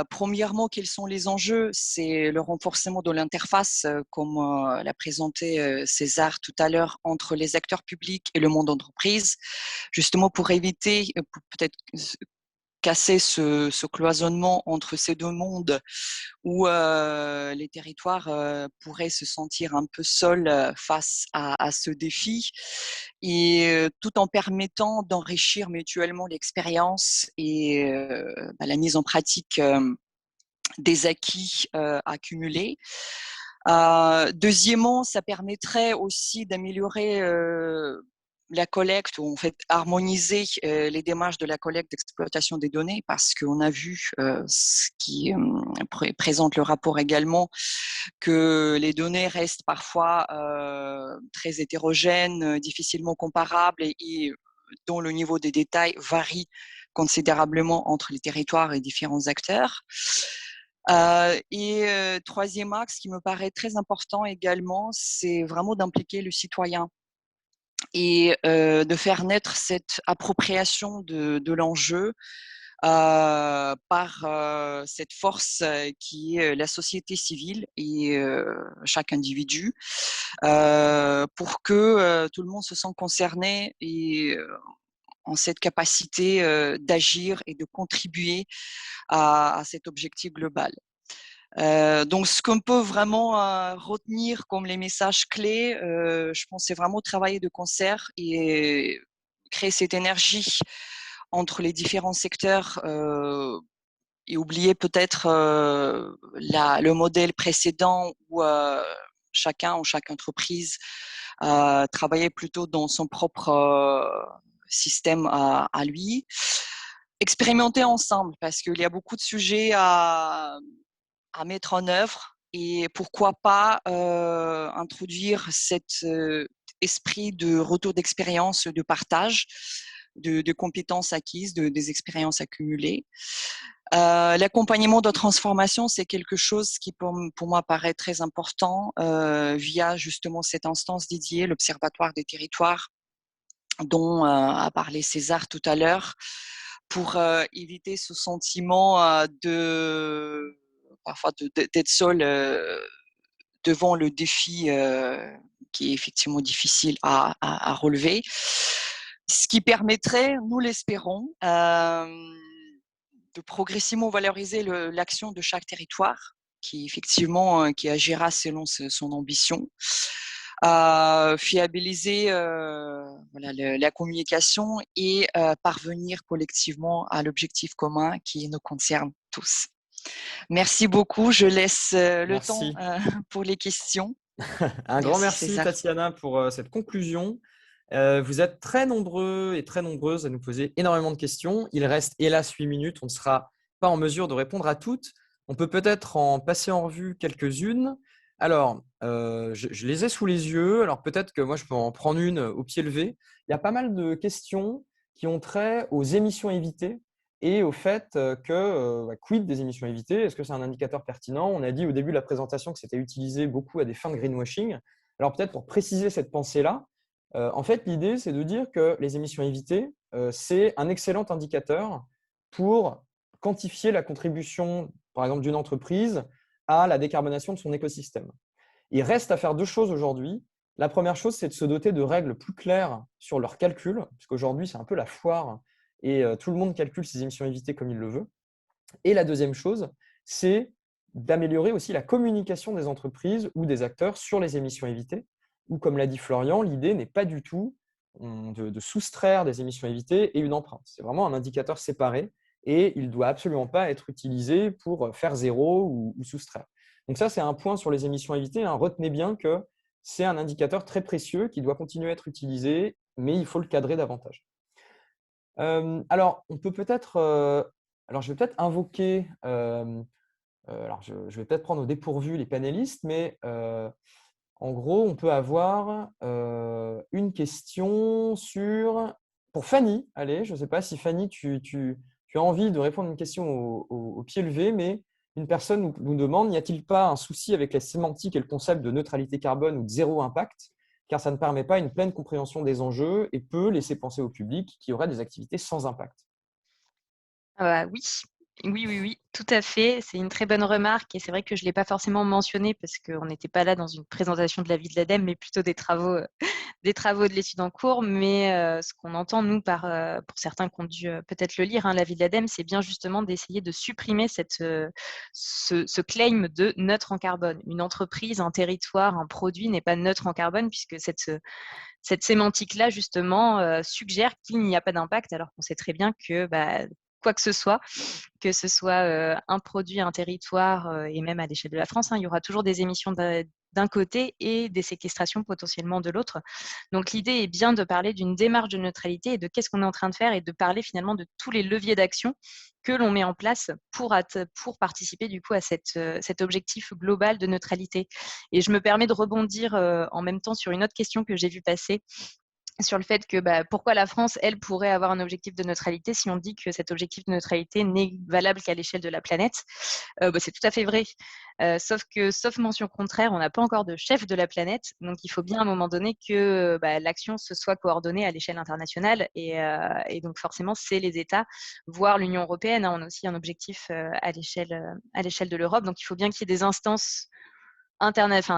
Premièrement, quels sont les enjeux? C'est le renforcement de l'interface, comme l'a présenté César tout à l'heure, entre les acteurs publics et le monde d'entreprise, justement pour éviter, peut-être casser ce cloisonnement entre ces deux mondes où les territoires pourraient se sentir un peu seuls face à ce défi, et tout en permettant d'enrichir mutuellement l'expérience et la mise en pratique des acquis accumulés. Deuxièmement, ça permettrait aussi d'améliorer la collecte, ou en fait harmoniser les démarches de la collecte d'exploitation des données, parce qu'on a vu ce qui présente le rapport également, que les données restent parfois très hétérogènes, difficilement comparables et dont le niveau des détails varie considérablement entre les territoires et différents acteurs. Troisième axe qui me paraît très important également, c'est vraiment d'impliquer le citoyen et de faire naître cette appropriation de l'enjeu par cette force qui est la société civile et chaque individu, pour que tout le monde se sente concerné et en cette capacité d'agir et de contribuer à cet objectif global. Donc, ce qu'on peut vraiment retenir comme les messages clés, je pense, c'est vraiment travailler de concert et créer cette énergie entre les différents secteurs et oublier peut-être le modèle précédent où chacun ou chaque entreprise travaillait plutôt dans son propre système à lui. Expérimenter ensemble parce qu'il y a beaucoup de sujets à mettre en œuvre et pourquoi pas introduire cet esprit de retour d'expérience, de partage, de compétences acquises, des expériences accumulées. L'accompagnement de transformation, c'est quelque chose qui pour moi paraît très important via justement cette instance dédiée, l'Observatoire des territoires dont a parlé César tout à l'heure, pour éviter ce sentiment parfois d'être seul devant le défi qui est effectivement difficile à relever. Ce qui permettrait, nous l'espérons, de progressivement valoriser l'action de chaque territoire qui effectivement qui agira selon son ambition. Fiabiliser la communication et parvenir collectivement à l'objectif commun qui nous concerne tous. Merci beaucoup. Je laisse le temps Merci. pour les questions. Un grand merci, César. Tatiana, pour cette conclusion. Vous êtes très nombreux et très nombreuses à nous poser énormément de questions. Il reste hélas 8 minutes. On ne sera pas en mesure de répondre à toutes. On peut peut-être en passer en revue quelques-unes. Alors, je les ai sous les yeux. Alors, peut-être que moi, je peux en prendre une au pied levé. Il y a pas mal de questions qui ont trait aux émissions évitées et au fait quid des émissions évitées? Est-ce que c'est un indicateur pertinent? On a dit au début de la présentation que c'était utilisé beaucoup à des fins de greenwashing. Alors, peut-être pour préciser cette pensée-là, en fait, l'idée, c'est de dire que les émissions évitées, c'est un excellent indicateur pour quantifier la contribution, par exemple, d'une entreprise à la décarbonation de son écosystème. Il reste à faire deux choses aujourd'hui. La première chose, c'est de se doter de règles plus claires sur leur calcul, parce qu'aujourd'hui, c'est un peu la foire et tout le monde calcule ses émissions évitées comme il le veut. Et la deuxième chose, c'est d'améliorer aussi la communication des entreprises ou des acteurs sur les émissions évitées, ou comme l'a dit Florian, l'idée n'est pas du tout de soustraire des émissions évitées et une empreinte. C'est vraiment un indicateur séparé et il ne doit absolument pas être utilisé pour faire zéro ou soustraire. Donc ça, c'est un point sur les émissions évitées. Hein. Retenez bien que c'est un indicateur très précieux qui doit continuer à être utilisé, mais il faut le cadrer davantage. Alors, on peut peut-être… alors, je vais peut-être invoquer… alors, je vais peut-être prendre au dépourvu les panélistes, mais en gros, on peut avoir une question pour Fanny. Allez, je ne sais pas si Fanny, tu as envie de répondre à une question au pied levé, mais une personne nous demande, n'y a-t-il pas un souci avec la sémantique et le concept de neutralité carbone ou de zéro impact, car ça ne permet pas une pleine compréhension des enjeux et peut laisser penser au public qu'il y aurait des activités sans impact? Oui. Oui, tout à fait. C'est une très bonne remarque et c'est vrai que je ne l'ai pas forcément mentionné parce qu'on n'était pas là dans une présentation de l'avis de l'ADEME, mais plutôt des travaux de l'étude en cours. Mais ce qu'on entend, nous, pour certains qui ont dû peut-être le lire, hein, l'avis de l'ADEME, c'est bien justement d'essayer de supprimer ce claim de neutre en carbone. Une entreprise, un territoire, un produit n'est pas neutre en carbone puisque cette sémantique-là, justement, suggère qu'il n'y a pas d'impact, alors qu'on sait très bien que quoi que ce soit un produit, un territoire, et même à l'échelle de la France, hein, il y aura toujours des émissions d'un côté et des séquestrations potentiellement de l'autre. Donc l'idée est bien de parler d'une démarche de neutralité et de qu'est-ce qu'on est en train de faire et de parler finalement de tous les leviers d'action que l'on met en place pour participer du coup à cet objectif global de neutralité. Et je me permets de rebondir en même temps sur une autre question que j'ai vue passer sur le fait que pourquoi la France, elle, pourrait avoir un objectif de neutralité si on dit que cet objectif de neutralité n'est valable qu'à l'échelle de la planète. C'est tout à fait vrai. Sauf mention contraire, on n'a pas encore de chef de la planète. Donc, il faut bien à un moment donné que l'action se soit coordonnée à l'échelle internationale. Et donc, forcément, c'est les États, voire l'Union européenne. Hein, on a aussi un objectif à l'échelle de l'Europe. Donc, il faut bien qu'il y ait des instances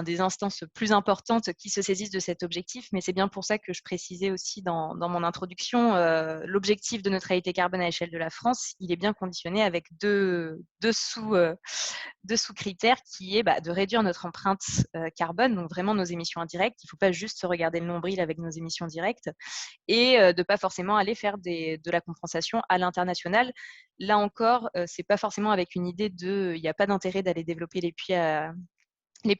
des instances plus importantes qui se saisissent de cet objectif. Mais c'est bien pour ça que je précisais aussi dans mon introduction, l'objectif de neutralité carbone à l'échelle de la France, il est bien conditionné avec deux sous-critères qui est de réduire notre empreinte carbone, donc vraiment nos émissions indirectes. Il ne faut pas juste se regarder le nombril avec nos émissions directes et de ne pas forcément aller faire de la compensation à l'international. Là encore, ce n'est pas forcément avec une idée il n'y a pas d'intérêt d'aller développer les puits à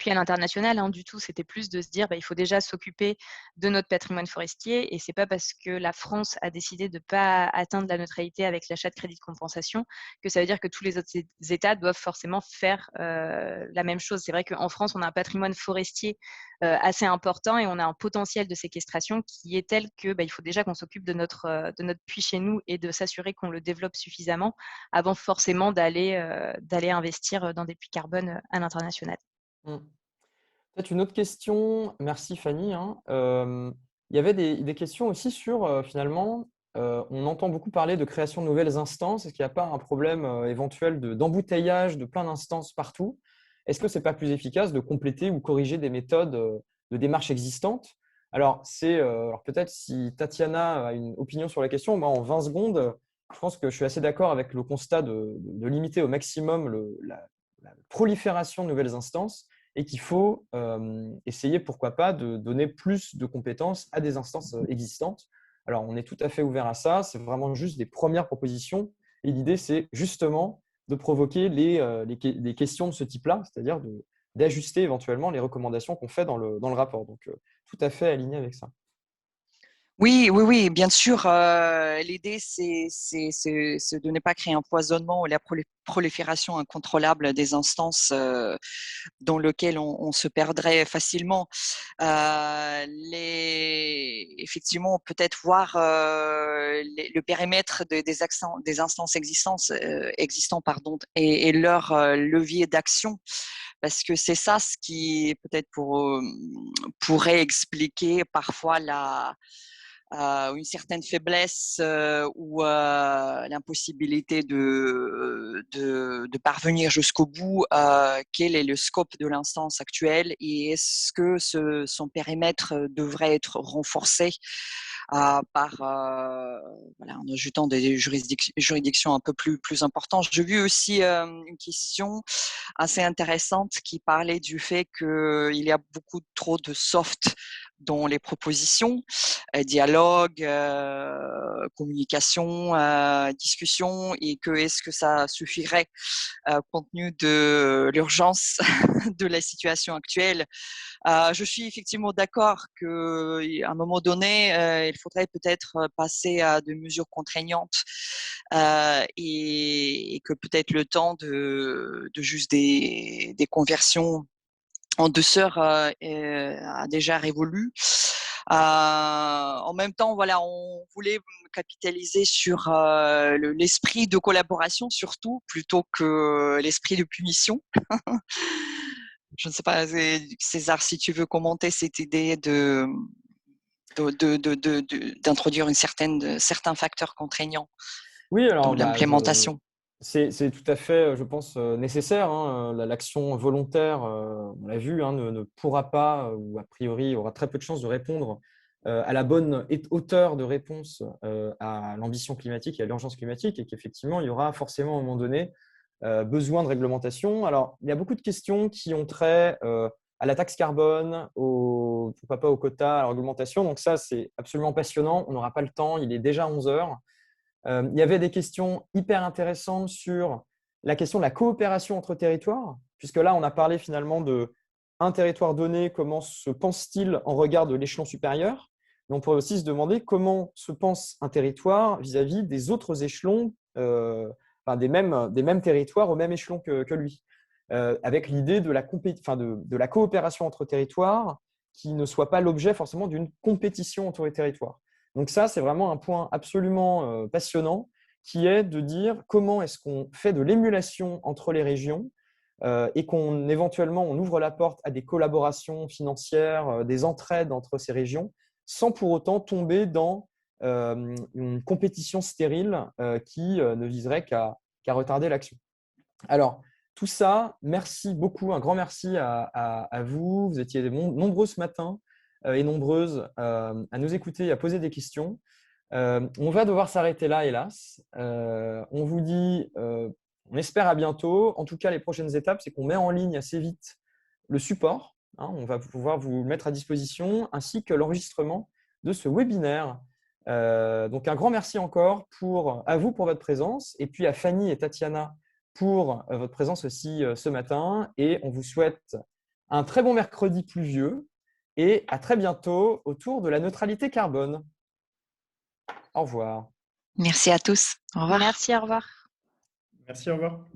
l'international du tout, c'était plus de se dire il faut déjà s'occuper de notre patrimoine forestier et c'est pas parce que la France a décidé de ne pas atteindre la neutralité avec l'achat de crédits de compensation que ça veut dire que tous les autres États doivent forcément faire la même chose. C'est vrai qu'en France, on a un patrimoine forestier assez important et on a un potentiel de séquestration qui est tel que il faut déjà qu'on s'occupe de notre puits chez nous et de s'assurer qu'on le développe suffisamment avant forcément d'aller investir dans des puits carbone à l'international. Peut-être une autre question, merci Fanny. Il y avait des questions aussi sur finalement, on entend beaucoup parler de création de nouvelles instances. Est-ce qu'il n'y a pas un problème éventuel d'embouteillage de plein d'instances partout? Est-ce que ce n'est pas plus efficace de compléter ou corriger des méthodes de démarche existantes? Alors, peut-être si Tatiana a une opinion sur la question, moi en 20 secondes, je pense que je suis assez d'accord avec le constat de limiter au maximum la prolifération de nouvelles instances et qu'il faut essayer, pourquoi pas, de donner plus de compétences à des instances existantes. Alors, on est tout à fait ouvert à ça. C'est vraiment juste des premières propositions. Et l'idée, c'est justement de provoquer des questions de ce type-là, c'est-à-dire d'ajuster éventuellement les recommandations qu'on fait dans le rapport. Donc, tout à fait aligné avec ça. Oui, bien sûr. L'idée, c'est de ne pas créer un foisonnement ou la prolifération incontrôlable des instances dans lesquelles on se perdrait facilement. Effectivement, peut-être voir le périmètre des instances existantes et leur levier d'action, parce que c'est ça ce qui peut-être pourrait expliquer parfois une certaine faiblesse ou l'impossibilité de parvenir jusqu'au bout. Quel est le scope de l'instance actuelle et est-ce que son périmètre devrait être renforcé en ajoutant des juridictions un peu plus importantes. J'ai vu aussi une question assez intéressante qui parlait du fait qu'il y a beaucoup trop de soft dans les propositions, dialogue, communication, discussion, et que est-ce que ça suffirait compte tenu de l'urgence de la situation actuelle. Je suis effectivement d'accord qu'à un moment donné, il faudrait peut-être passer à des mesures contraignantes et que peut-être le temps de juste des conversions en douceur a déjà révolu. En même temps, voilà, on voulait capitaliser sur l'esprit de collaboration surtout, plutôt que l'esprit de punition. Je ne sais pas, César, si tu veux commenter cette idée d'introduire certains facteurs contraignants Oui, dans alors l'implémentation. c'est tout à fait, je pense, nécessaire. L'action volontaire, on l'a vu, ne pourra pas, ou a priori aura très peu de chances de répondre à la bonne hauteur de réponse à l'ambition climatique et à l'urgence climatique, et qu'effectivement, il y aura forcément à un moment donné besoin de réglementation. Alors, il y a beaucoup de questions qui ont trait à la taxe carbone, pourquoi pas au quota, à la réglementation. Donc ça, c'est absolument passionnant. On n'aura pas le temps, il est déjà 11 heures. Il y avait des questions hyper intéressantes sur la question de la coopération entre territoires, puisque là, on a parlé finalement d'un territoire donné, comment se pense-t-il en regard de l'échelon supérieur. Mais on pourrait aussi se demander comment se pense un territoire vis-à-vis des autres échelons, des mêmes territoires au même échelon que lui, avec l'idée de la coopération entre territoires qui ne soit pas l'objet forcément d'une compétition entre les territoires. Donc ça, c'est vraiment un point absolument passionnant qui est de dire comment est-ce qu'on fait de l'émulation entre les régions et qu'on éventuellement on ouvre la porte à des collaborations financières, des entraides entre ces régions, sans pour autant tomber dans une compétition stérile qui ne viserait qu'à retarder l'action. Alors, tout ça, merci beaucoup, un grand merci à vous. Vous étiez nombreux ce matin et nombreuses à nous écouter et à poser des questions. On va devoir s'arrêter là, hélas. On vous dit, on espère à bientôt. En tout cas, les prochaines étapes, c'est qu'on met en ligne assez vite le support. On va pouvoir vous le mettre à disposition, ainsi que l'enregistrement de ce webinaire. Donc, un grand merci encore à vous pour votre présence, et puis à Fanny et Tatiana pour votre présence aussi ce matin. Et on vous souhaite un très bon mercredi pluvieux et à très bientôt autour de la neutralité carbone. Au revoir. Merci à tous. Au revoir. Merci, au revoir. Merci, au revoir.